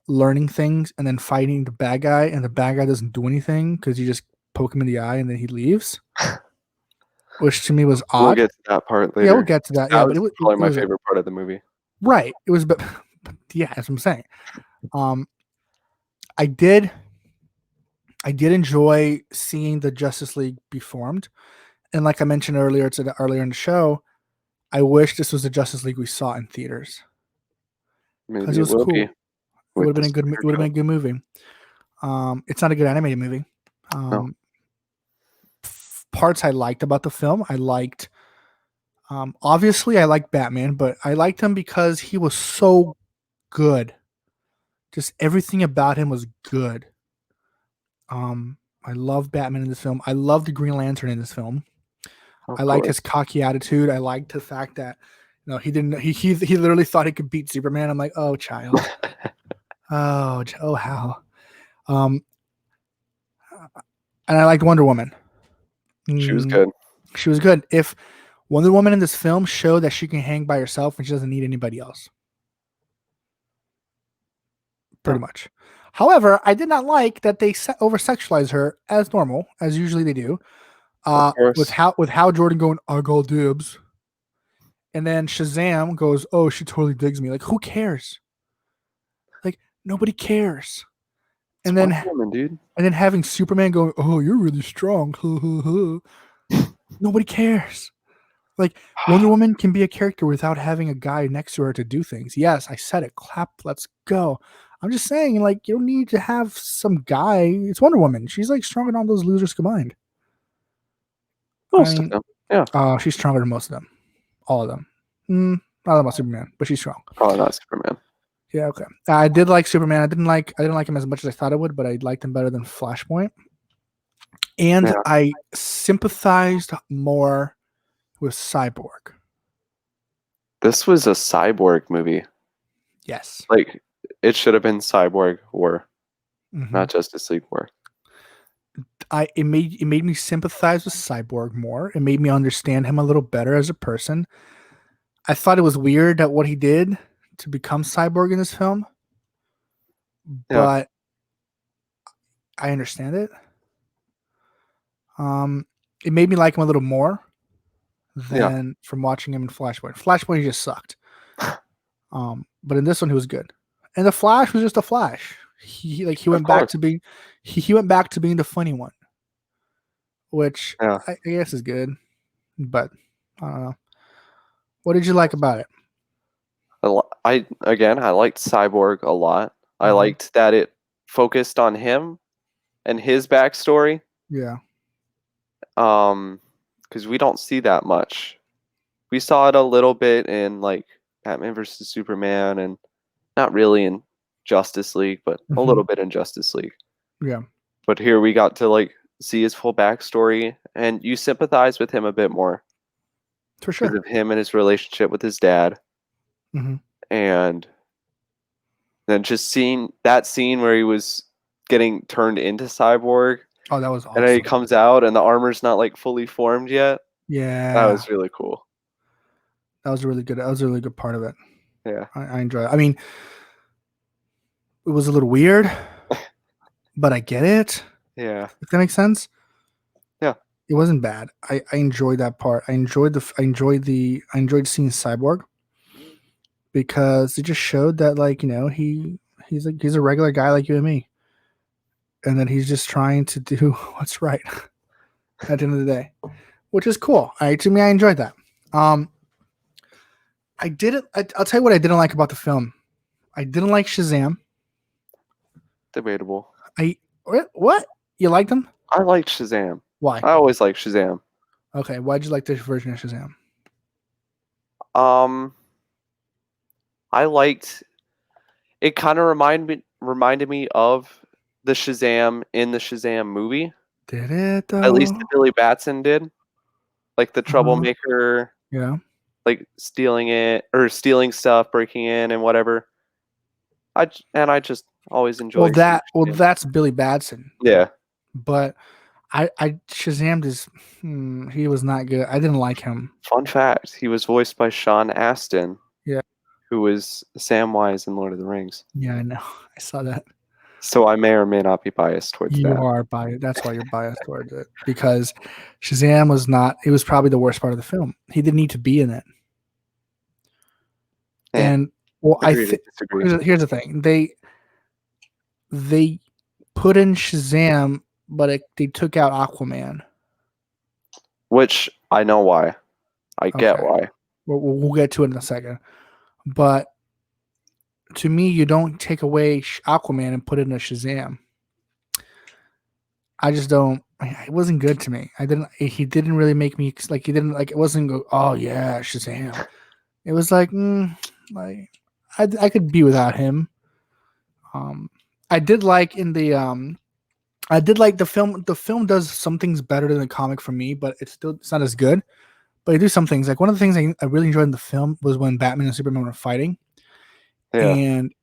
learning things and then fighting the bad guy, and the bad guy doesn't do anything because you just poke him in the eye and then he leaves, which to me was odd. We'll get to that part later. Yeah, we'll get to that. Yeah, That was probably my favorite part of the movie. Right. It was, but yeah, that's what I'm saying. I did enjoy seeing the Justice League be formed, and like I mentioned earlier in the show, I wish this was the Justice League we saw in theaters because Maybe it was will cool. be It would have been a good. Snyder It would have been a Cut. good movie. It's not a good animated movie. No. Parts I liked about the film, I liked. Obviously, I liked Batman, but I liked him because he was so good. Just everything about him was good. I love Batman in this film. I love the Green Lantern in this film. Of I liked course. his cocky attitude. I liked the fact that he didn't. He literally thought he could beat Superman. I'm like, oh, child. Oh, how. And I liked Wonder Woman. She was good. She was good. If Wonder Woman in this film showed that she can hang by herself and she doesn't need anybody else. Pretty much. However, I did not like that they over-sexualize her as normal, as usually they do. With Hal Jordan going, I go dibs. And then Shazam goes, oh, she totally digs me. Like, who cares? Like, nobody cares. And then, Woman, dude. And then having Superman going, oh, you're really strong. Nobody cares. Like, Wonder Woman can be a character without having a guy next to her to do things. Yes, I said it. Clap. Let's go. I'm just saying, like, you don't need to have some guy. It's Wonder Woman. She's like stronger than all those losers combined. Most of them. Yeah. She's stronger than most of them. All of them. Not about Superman, but she's strong. Probably not Superman. Yeah, okay. I did like Superman. I didn't like him as much as I thought I would, but I liked him better than Flashpoint. And I sympathized more with Cyborg. This was a Cyborg movie. Yes. Like, it should have been Cyborg War, not Justice League War. It made me sympathize with Cyborg more. It made me understand him a little better as a person. I thought it was weird that what he did to become Cyborg in this film, but I understand it. It made me like him a little more than from watching him in Flashpoint. Flashpoint, he just sucked. But in this one, he was good. And the Flash was just a Flash. He went back to being he went back to being the funny one, which I guess is good. But I don't know. What did you like about it? I liked Cyborg a lot. I liked that it focused on him and his backstory. Yeah. Because we don't see that much. We saw it a little bit in like Batman versus Superman, and not really in Justice League, but a little bit in Justice League. Yeah. But here we got to like see his full backstory, and you sympathize with him a bit more. For sure. Because of him and his relationship with his dad. And then just seeing that scene where he was getting turned into Cyborg. Oh, that was awesome. And then he comes out and the armor's not like fully formed yet. Yeah. That was really cool. That was a really good part of it. Yeah. I enjoy it. I mean, it was a little weird, but I get it. Yeah. If that makes sense. Yeah. It wasn't bad. I enjoyed that part. I enjoyed seeing Cyborg because it just showed that, like, he's a regular guy like you and me. And then he's just trying to do what's right at the end of the day, which is cool. To me, I enjoyed that. I'll tell you what I didn't like about the film. I didn't like Shazam. Debatable. What? You liked him? I liked Shazam. Why? I always liked Shazam. Okay, why'd you like this version of Shazam? I liked it. Kind of reminded me of the Shazam in the Shazam movie. Did it At least though? Billy Batson did, like the Uh-huh. troublemaker, Yeah. like stealing stuff, breaking in, and whatever. I just always enjoy seeing Shazam. That's Billy Batson. Yeah. But I Shazammed his he was not good. I didn't like him. Fun fact: he was voiced by Sean Astin, Yeah. who was Samwise in Lord of the Rings. Yeah, I know. I saw that. So I may or may not be biased towards You that. are biased. That's why you're biased towards it. Because Shazam was not it was probably the worst part of the film. He didn't need to be in it. Eh, And well, agree to disagree. here's the thing. They put in Shazam, but they took out Aquaman. Which I know why. I get Okay. why. We'll get to it in a second. But to me, you don't take away Aquaman and put it in a Shazam. I just don't. It wasn't good to me. I didn't. He didn't really make me like. He didn't like. It wasn't go. Oh yeah, Shazam. It was like, like I could be without him. I did like in the I did like the film. The film does some things better than the comic for me, but it's not as good. But they do some things. Like one of the things I really enjoyed in the film was when Batman and Superman were fighting, Yeah. and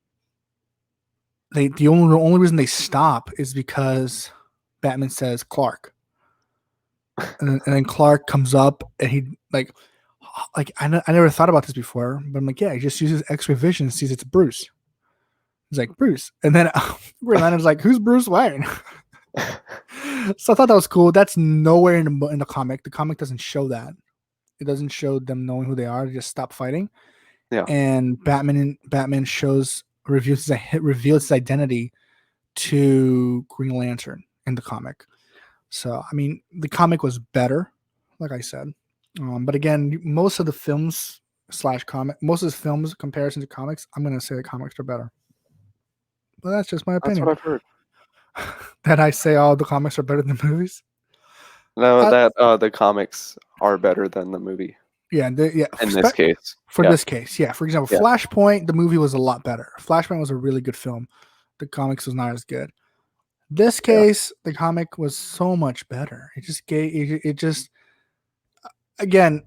the only reason they stop is because Batman says Clark, and then Clark comes up and he like I never thought about this before, but I'm like, yeah, he just uses X-ray vision and sees it's Bruce. He's like Bruce, and then Green Lantern's like, who's Bruce Wayne? So I thought that was cool. That's nowhere in the comic. The comic doesn't show that. It doesn't show them knowing who they are. They just stop fighting. Yeah. And Batman reveals his identity to Green Lantern in the comic. So I mean, the comic was better, like I said. But again, most of the films most of the films comparison to comics, I'm gonna say the comics are better. But that's just my That's opinion. what I've heard. That I say all the comics are better than the movies. No, that the comics are better than the movie Yeah, in this case. for Yeah. this case, yeah. For example, Yeah. Flashpoint, the movie was a lot better. Flashpoint was a really good film. The comics was not as good. This Yeah. case, the comic was so much better. It just gave it just again,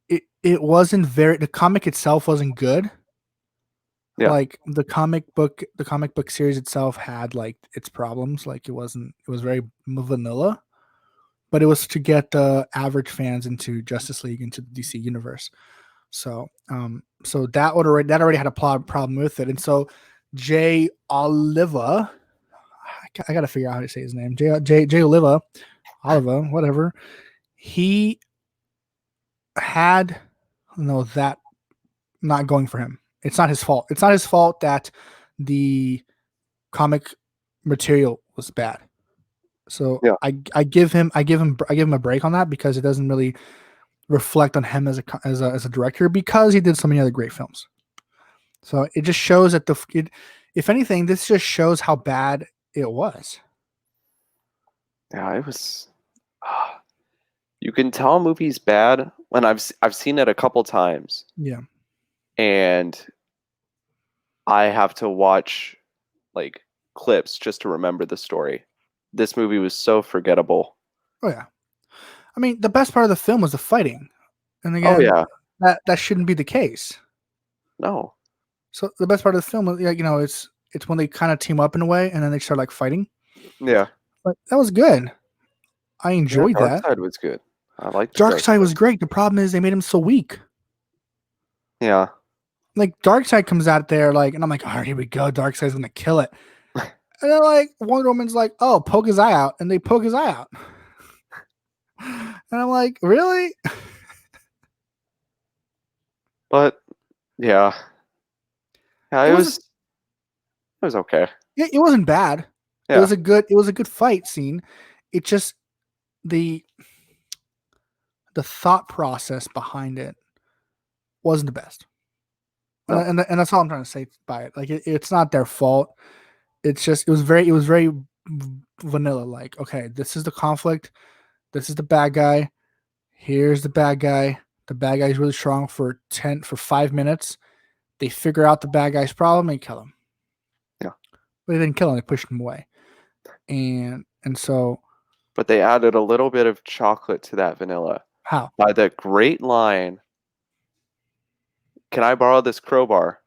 it wasn't very the comic itself wasn't good. Yeah. Like the comic book series itself had like its problems. Like it was very vanilla, but it was to get the average fans into Justice League, into the DC universe. So so that already had a problem with it. And so Jay Oliva, I gotta figure out how to say his name. Jay Oliva, whatever. He had that not going for him. It's not his fault. It's not his fault that the comic material was bad. So Yeah. I give him a break on that because it doesn't really reflect on him as a director because he did so many other great films. So it just shows that if anything, this just shows how bad it was. Yeah, it was. You can tell a movie's bad when I've seen it a couple times, Yeah. and I have to watch like clips just to remember the story. This movie was so forgettable. Oh yeah. I mean, the best part of the film was the fighting, and Oh again, yeah. that shouldn't be the case. No. So the best part of the film, it's when they kind of team up in a way, and then they start like fighting. Yeah. But that was good. I enjoyed that. Darkseid was good. I liked Darkseid was great. The problem is they made him so weak. Yeah. Like Darkseid comes out there and I'm like, all right, here we go. Darkseid's gonna kill it. And then like Wonder Woman's like, oh, poke his eye out, and they poke his eye out. And I'm like, really? But yeah. Yeah, it was okay. It wasn't bad. Yeah. It was a good fight scene. It just the thought process behind it wasn't the best. No. And that's all I'm trying to say by it. Like it's not their fault. It's just it was very vanilla. Like, okay, this is the conflict. This is the bad guy. Here's the bad guy. The bad guy's really strong for 5 minutes. They figure out the bad guy's problem and kill him. Yeah. But they didn't kill him, they pushed him away. And so But they added a little bit of chocolate to that vanilla. how? By the great line, "Can I borrow this crowbar?"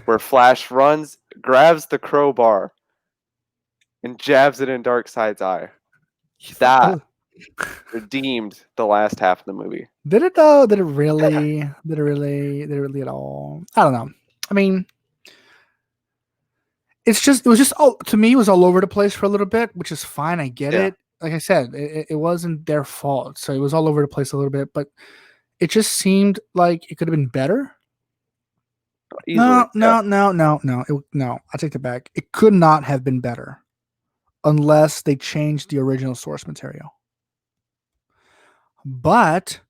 Where Flash runs, grabs the crowbar, and jabs it in Darkseid's eye. That redeemed the last half of the movie. Did it though? Did it really? Did it really at all? I don't know. I mean, it was just all, to me, it was all over the place for a little bit, which is fine. I get Yeah. it. Like I said, it wasn't their fault. So it was all over the place a little bit, but it just seemed like it could have been better. Easily. No. I take that back. It could not have been better unless they changed the original source material. But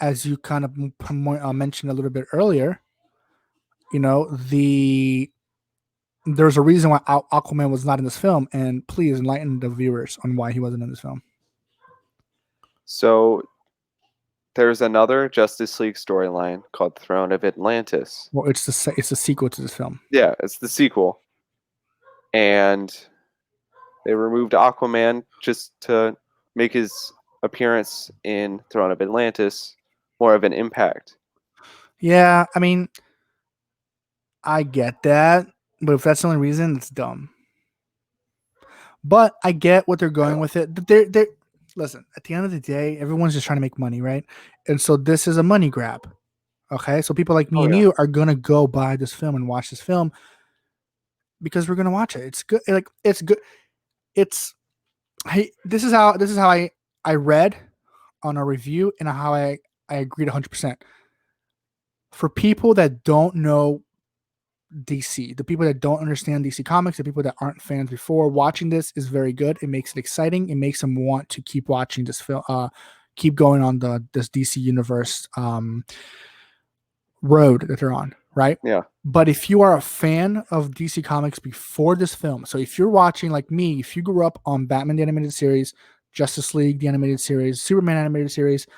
as you kind of mentioned a little bit earlier, there's a reason why Aquaman was not in this film, and please enlighten the viewers on why he wasn't in this film. So there's another Justice League storyline called Throne of Atlantis. Well, it's the sequel to this film. Yeah, it's the sequel. And they removed Aquaman just to make his appearance in Throne of Atlantis more of an impact. Yeah, I mean, I get that, but if that's the only reason, it's dumb. But I get what they're going with it. They're listen, at the end of the day, everyone's just trying to make money, right? And so this is a money grab. Okay, so people like me and you are gonna go buy this film and watch this film because we're gonna watch it. It's good. Like it's good. This is how I read on a review and how I agreed 100%. For people that don't know DC, the people that don't understand DC Comics, the people that aren't fans before, watching this is very good. It makes it exciting. It makes them want to keep watching this film, keep going on this DC universe road that they're on, right? Yeah. But if you are a fan of DC Comics before this film, so if you're watching like me, if you grew up on Batman the Animated Series, Justice League the Animated Series, Superman Animated Series,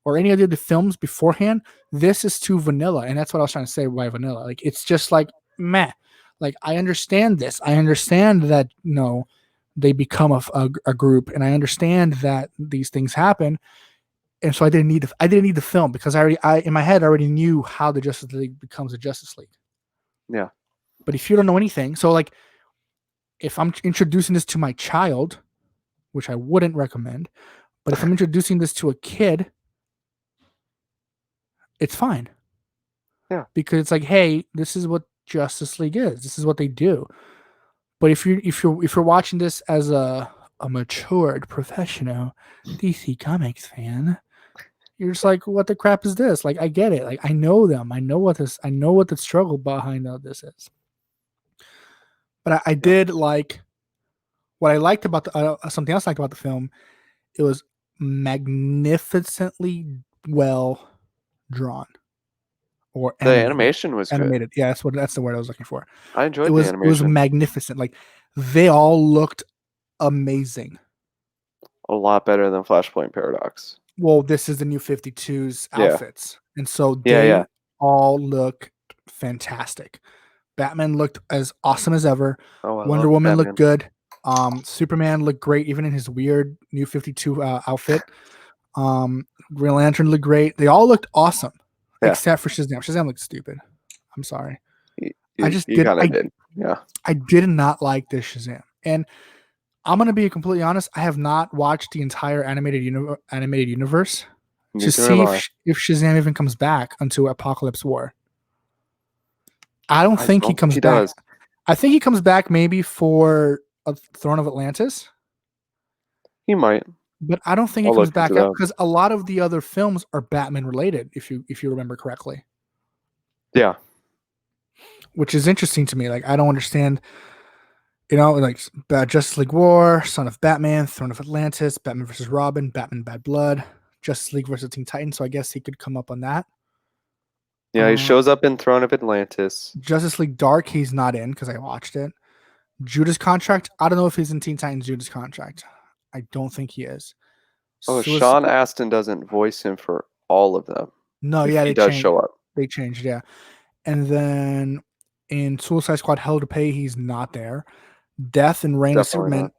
or any of the other films beforehand, this is too vanilla. And that's what I was trying to say, why vanilla? Like, it's just like, meh. Like, I understand this. I understand that, they become a group, and I understand that these things happen. And so I didn't need the film because I in my head already knew how the Justice League becomes a Justice League. Yeah. But if you don't know anything, so like if I'm introducing this to my child, which I wouldn't recommend, but if I'm introducing this to a kid, it's fine. Yeah. Because it's like, hey, this is what Justice League is. This is what they do. But if you're watching this as a matured professional DC Comics fan, you're just like, what the crap is this? Like, I get it. Like, I know them. I know what the struggle behind all this is. But I did like what I liked about something else I liked about the film. It was magnificently well drawn. Or the animation was animated. good. Yeah, that's the word I was looking for. I enjoyed the animation. It was magnificent. Like, they all looked amazing. A lot better than Flashpoint Paradox. Well, this is the new 52's outfits. And so they all look fantastic. Batman looked as awesome as ever. Wonder Woman looked good. Superman looked great, even in his weird new 52 outfit. Green Lantern looked great. They all looked awesome, except for Shazam. Shazam looked stupid. I'm sorry. I just did. Yeah. I did not like this Shazam, and I'm gonna be completely honest. I have not watched the entire animated universe to see if Shazam even comes back until Apocalypse War. I don't think he comes back. I think he comes back maybe for a Throne of Atlantis. He might, but I don't think he comes back up because a lot of the other films are Batman related. If you remember correctly. Yeah. Which is interesting to me. Like, I don't understand. Like Justice League War, Son of Batman, Throne of Atlantis, Batman versus Robin, Batman Bad Blood, Justice League versus Teen Titans. So I guess he could come up on that. Yeah, he shows up in Throne of Atlantis. Justice League Dark, he's not in because I watched it. Judas Contract, I don't know if he's in Teen Titans Judas Contract. I don't think he is. Oh, Sean Astin doesn't voice him for all of them. No, if yeah, he they does changed. show up. They changed, yeah. And then in Suicide Squad: Hell to Pay, he's not there. Death and Reign of Definitely Superman.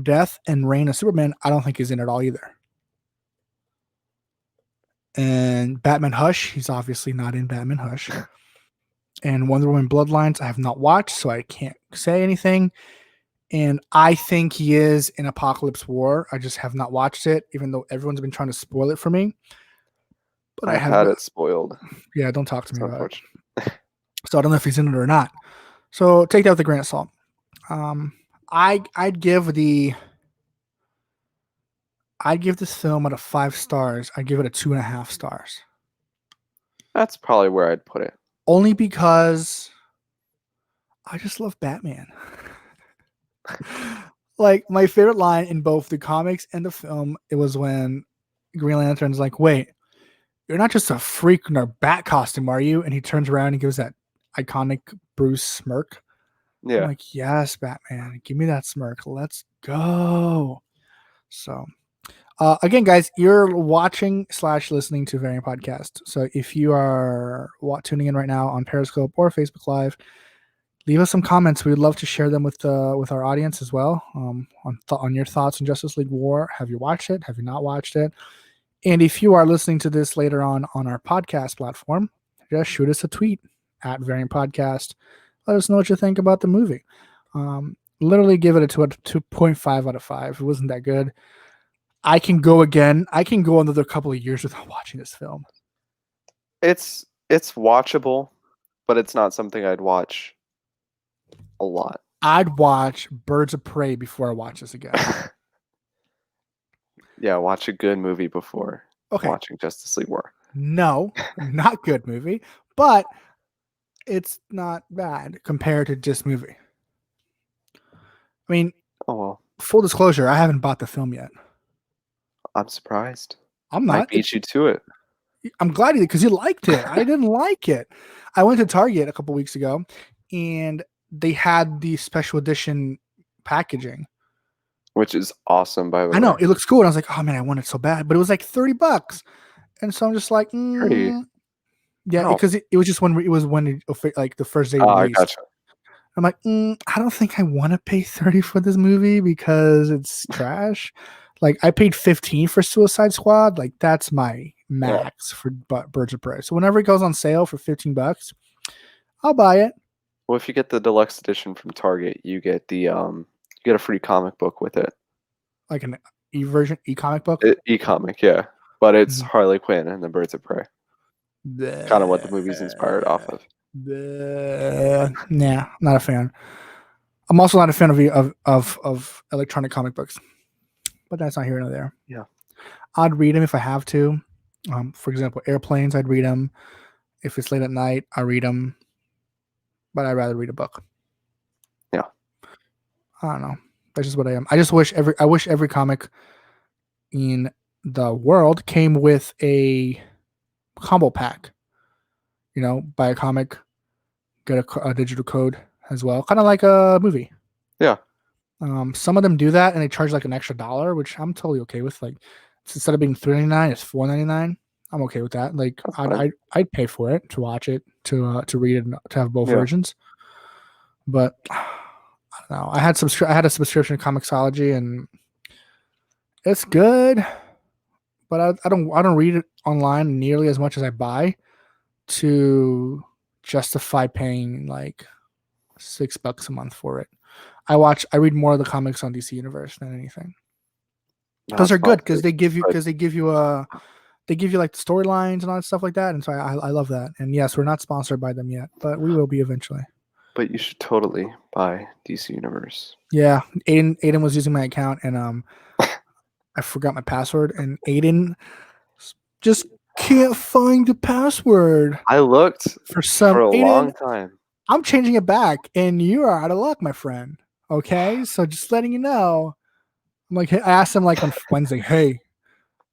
Death and Reign of Superman, I don't think he's in at all either. And Batman Hush, he's obviously not in Batman Hush. And Wonder Woman Bloodlines, I have not watched, so I can't say anything. And I think he is in Apocalypse War. I just have not watched it, even though everyone's been trying to spoil it for me. But I I've have had not. it spoiled. Yeah, don't talk to It's me about it. unfortunate. So I don't know if he's in it or not. So take that with a grain of salt. I'd give this film out of 5 stars. I'd give it a 2.5 stars. That's probably where I'd put it. Only because I just love Batman. Like, my favorite line in both the comics and the film, it was when Green Lantern's like, "Wait, you're not just a freak in a bat costume, are you?" And he turns around and gives that iconic Bruce smirk. Yeah. I'm like, "Yes, Batman, give me that smirk. Let's go." So, again, guys, you're watching/listening to Variant Podcast. So if you are tuning in right now on Periscope or Facebook Live, leave us some comments. We'd love to share them with our audience as well. On your thoughts on Justice League War. Have you watched it? Have you not watched it? And if you are listening to this later on our podcast platform, just shoot us a tweet at Variant Podcast. Let us know what you think about the movie. Literally give it a 2.5 out of 5. It wasn't that good. I can go again. I can go another couple of years without watching this film. It's watchable, but it's not something I'd watch a lot. I'd watch Birds of Prey before I watch this again. Yeah, watch a good movie before watching Justice League War. No, not good movie, but it's not bad compared to this movie. I mean, oh well. Full disclosure, I haven't bought the film yet. I'm surprised. I'm not. Might beat you to it. I'm glad because you liked it. I didn't like it. I went to Target a couple weeks ago, and they had the special edition packaging, which is awesome. By the way, I know it looks cool. And I was like, "Oh man, I want it so bad," but it was like $30, and so I'm just like, yeah, because it was just when like the first day I released. gotcha. I'm like, I don't think I want to pay $30 for this movie because it's trash. Like, I paid $15 for Suicide Squad. Like, that's my max for Birds of Prey. So whenever it goes on sale for $15, I'll buy it. Well, if you get the deluxe edition from Target, you get the you get a free comic book with it. Like an e-comic book? E-comic, yeah. But it's Harley Quinn and the Birds of Prey. Kind of what the movie's inspired off of. Nah, not a fan. I'm also not a fan of electronic comic books. But that's not here nor there. Yeah. I'd read them if I have to. For example, airplanes, I'd read them. If it's late at night, I read them. But I'd rather read a book. Yeah. I don't know. That's just what I am. I wish every comic in the world came with a combo pack. You know, buy a comic, get a digital code as well. Kind of like a movie. Yeah. Some of them do that and they charge like an extra $1, which I'm totally okay with. Like, instead of being $3.99, it's $4.99. I'm okay with that. Like, I'd pay for it to watch it, to read it, to have both versions. But I don't know. I had a subscription to Comixology and it's good, but I don't read it online nearly as much as I buy to justify paying like $6 a month for it. I read more of the comics on DC Universe than anything. Those are good because they give you like the storylines and all that stuff like that, and so I love that. And yes, we're not sponsored by them yet, but we will be eventually. But you should totally buy DC Universe. Yeah, Aiden was using my account, and I forgot my password, and Aiden just can't find the password. I looked for a long time. I'm changing it back, and you are out of luck, my friend. Okay, so just letting you know. I'm like, I asked him like on Wednesday, hey,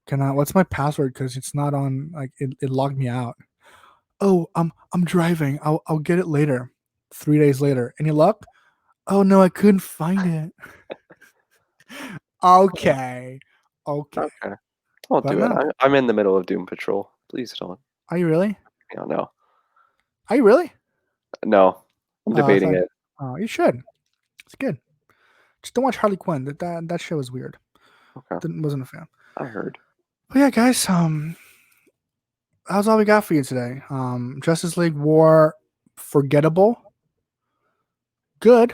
what's my password? Because it's not on, like, it logged me out. Oh, I'm driving. I'll get it later. 3 days later. Any luck? Oh no, I couldn't find it. Okay. I'll do it. I'm in the middle of Doom Patrol. Please don't. Are you really? No. Are you really? No. I'm debating it. Oh, you should. It's good. Just don't watch Harley Quinn. That show is weird. Okay. Wasn't a fan. I heard. But yeah, guys. That's all we got for you today. Justice League War, forgettable. Good,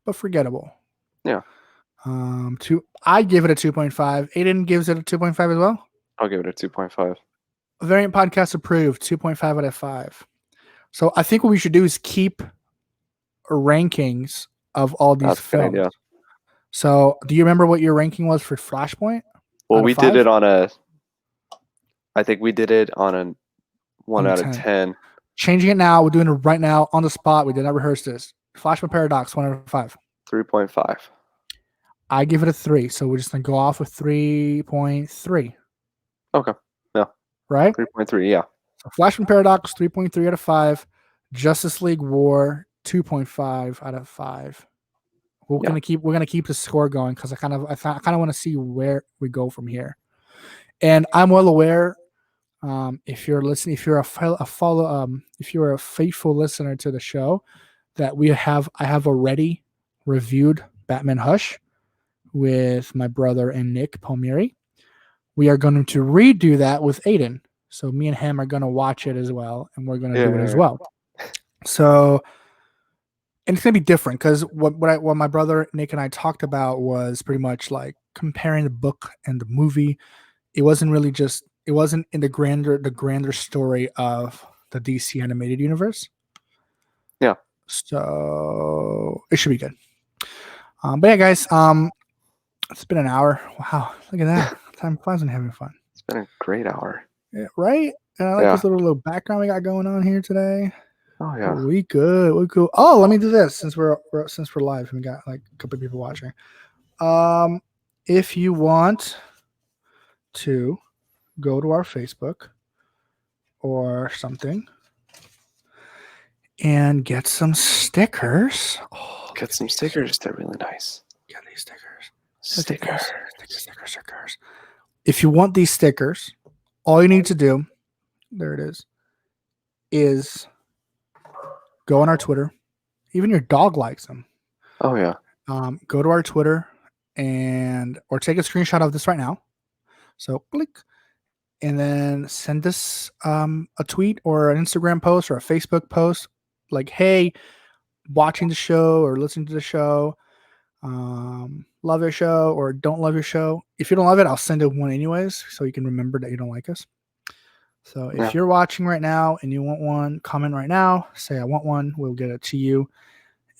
but forgettable. Yeah. I give it a 2.5. Aiden gives it a 2.5 as well. I'll give it a 2.5. Variant Podcast approved, 2.5 out of 5. So I think what we should do is keep rankings of all these films. Idea. So do you remember what your ranking was for Flashpoint? Well, we did it on I think we did it on a 1 out of 10. Changing it now. We're doing it right now on the spot. We did not rehearse this. Flashpoint Paradox, 1 out of 5. 3.5. I give it a 3. So we're just going to go off with 3.3. Okay. Yeah. Right? 3.3, yeah. So Flashpoint Paradox, 3.3 out of 5. Justice League War, 2.5 out of 5. We're gonna keep the score going because I kind of want to see where we go from here. And I'm well aware, if you're listening, if you're if you're a faithful listener to the show, that I have already reviewed Batman Hush with my brother and Nick Palmieri. We are going to redo that with Aiden. So me and him are going to watch it as well, and we're going to do it as well. So, and it's going to be different because what my brother Nick and I talked about was pretty much like comparing the book and the movie. It wasn't in the grander story of the DC animated universe. Yeah. So it should be good. But yeah, guys, it's been an hour. Wow, look at that. Time flies when having fun. It's been a great hour. Yeah, right? And I like this little background we got going on here today. Oh yeah. We good. We cool. Oh, let me do this since we're live and we got like a couple of people watching. If you want to go to our Facebook or something and get some stickers. Oh, get some stickers. They're really nice. Get these stickers. Stickers. If you want these stickers, all you need to do, there it is go on our Twitter. Even your dog likes them. Oh yeah. Go to our Twitter or take a screenshot of this right now. So click, and then send us a tweet or an Instagram post or a Facebook post like, hey, watching the show or listening to the show, love your show or don't love your show. If you don't love it, I'll send it one anyways so you can remember that you don't like us. So if you're watching right now and you want one, comment right now, say I want one, we'll get it to you.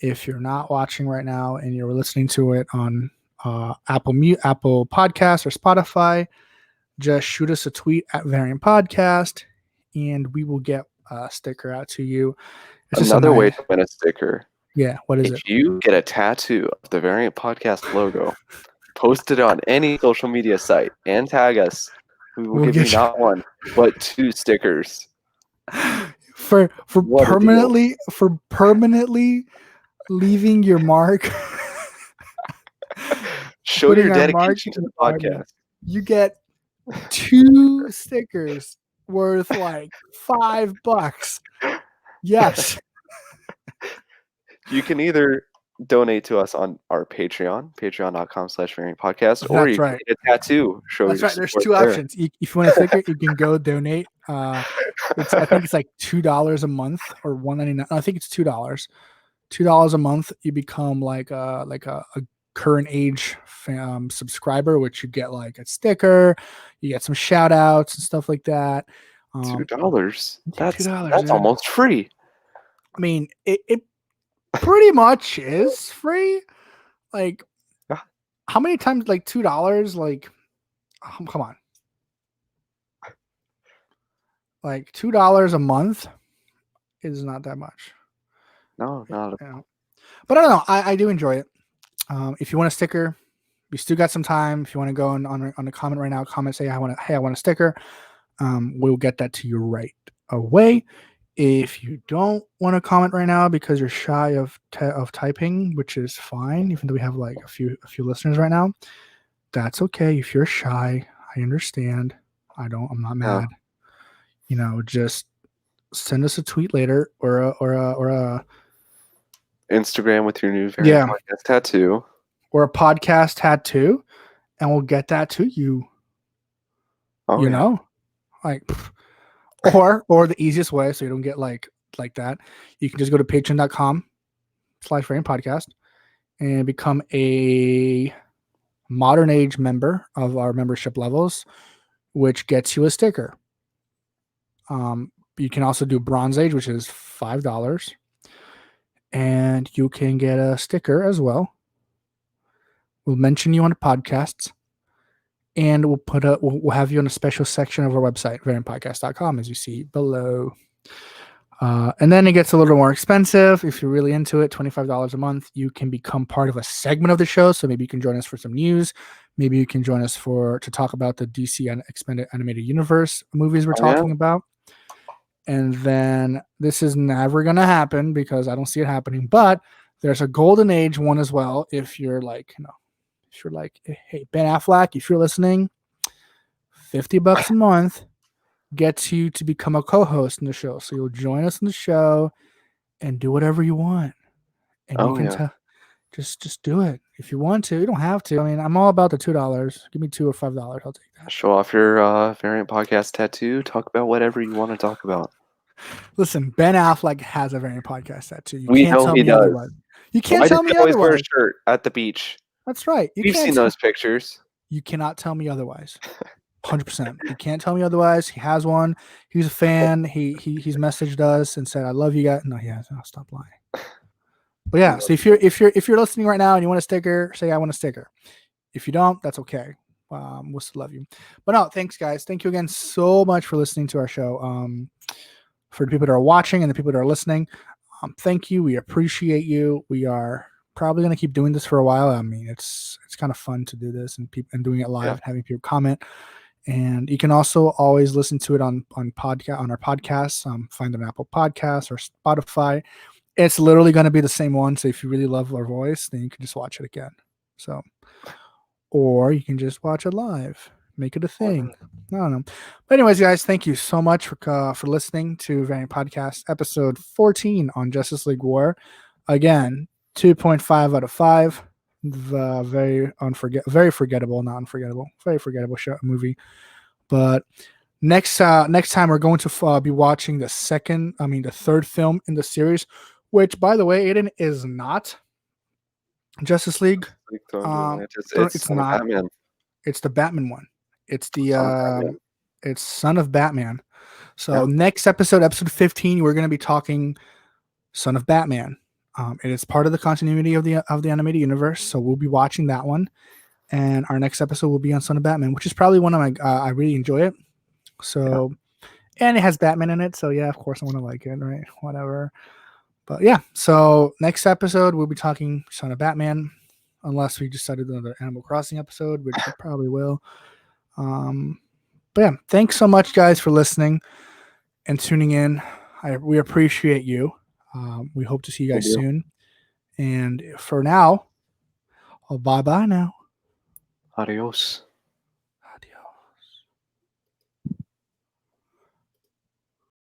If you're not watching right now and you're listening to it on Apple Podcasts or Spotify, just shoot us a tweet at Variant Podcast and we will get a sticker out to you. It's another way to win a sticker. Yeah, what is it? If you get a tattoo of the Variant Podcast logo, post it on any social media site and tag us. We will give you not one, but 2 stickers. For permanently leaving your mark. Show your dedication to the podcast. You get 2 stickers worth like $5. Yes. You can either donate to us on our patreon.com/variantpodcast, or you can get a tattoo. That's right. There's 2 options. If you want a sticker, you can go donate. I think it's like $2 a month or $1.99. I think it's $2. $2 a month. You become like a current age subscriber, which you get like a sticker. You get some shout outs and stuff like that. $2. That's $2, that's almost free. I mean, it pretty much is free. Like, how many times, like $2? Like, come on. Like $2 a month is not that much. No, not. But I don't know. I do enjoy it. If you want a sticker, you still got some time. If you want to go on the comment right now, comment, say I want a sticker. We'll get that to you right away. If you don't want to comment right now because you're shy of typing, which is fine, even though we have like a few listeners right now, that's okay. If you're shy, I understand. I'm not mad. just send us a tweet later or a Instagram with your new variant podcast tattoo. Or a podcast tattoo, and we'll get that to you. Oh, know? Like, or the easiest way, so you don't get like that, you can just go to patreon.com/variant-podcast and become a modern age member of our membership levels, which gets you a sticker. You can also do bronze age, which is $5, and you can get a sticker as well. We'll mention you on the podcasts, and we'll have you in a special section of our website, variantpodcast.com, as you see below. And then it gets a little more expensive. If you're really into it, $25 a month, you can become part of a segment of the show. So maybe you can join us for some news. Maybe you can join us to talk about the DC Expanded Animated Universe movies we're talking about. And then this is never going to happen because I don't see it happening. But there's a Golden Age one as well. If you're like, hey, Ben Affleck, if you're listening, $50 a month gets you to become a co-host in the show. So you'll join us in the show and do whatever you want. And you can just do it. If you want to, you don't have to. I mean, I'm all about the $2. Give me $2 or $5. I'll take that. Show off your variant podcast tattoo. Talk about whatever you want to talk about. Listen, Ben Affleck has a variant podcast tattoo. We know he does. Otherwise. You can't tell me otherwise. Always wear a shirt at the beach. That's right. We've seen those pictures. You cannot tell me otherwise. 100%. You can't tell me otherwise. He has one. He's a fan. He's messaged us and said, "I love you guys." No, he hasn't. I'll stop lying. But yeah, so if you're listening right now and you want a sticker, say I want a sticker. If you don't, that's okay. We'll still love you. But no, thanks guys. Thank you again so much for listening to our show. For the people that are watching and the people that are listening, thank you. We appreciate you. We are probably going to keep doing this for a while. I mean, it's kind of fun to do this and doing it live and having people comment. And you can also always listen to it on our podcasts. Find it on Apple Podcasts or Spotify. It's literally going to be the same one. So if you really love our voice, then you can just watch it again. So, or you can just watch it live. Make it a thing. I don't know. But anyways, guys, thank you so much for listening to Variant Podcast episode 14 on Justice League War. Again, 2.5 out of 5. The very forgettable movie. But next time we're going to be watching the third film in the series, which, by the way, Aiden, is not Justice League. It's not. Batman. It's the Batman one. It's the it's Son of Batman. So next episode 15, we're going to be talking Son of Batman. It is part of the continuity of the animated universe, so we'll be watching that one. And our next episode will be on Son of Batman, which is probably one of my I really enjoy it. So, and it has Batman in it, so yeah, of course I want to like it, right? Whatever. But yeah, so next episode we'll be talking Son of Batman, unless we decided another Animal Crossing episode, which we probably will. But yeah, thanks so much, guys, for listening and tuning in. We appreciate you. We hope to see you guys soon. And for now, bye-bye now. Adios.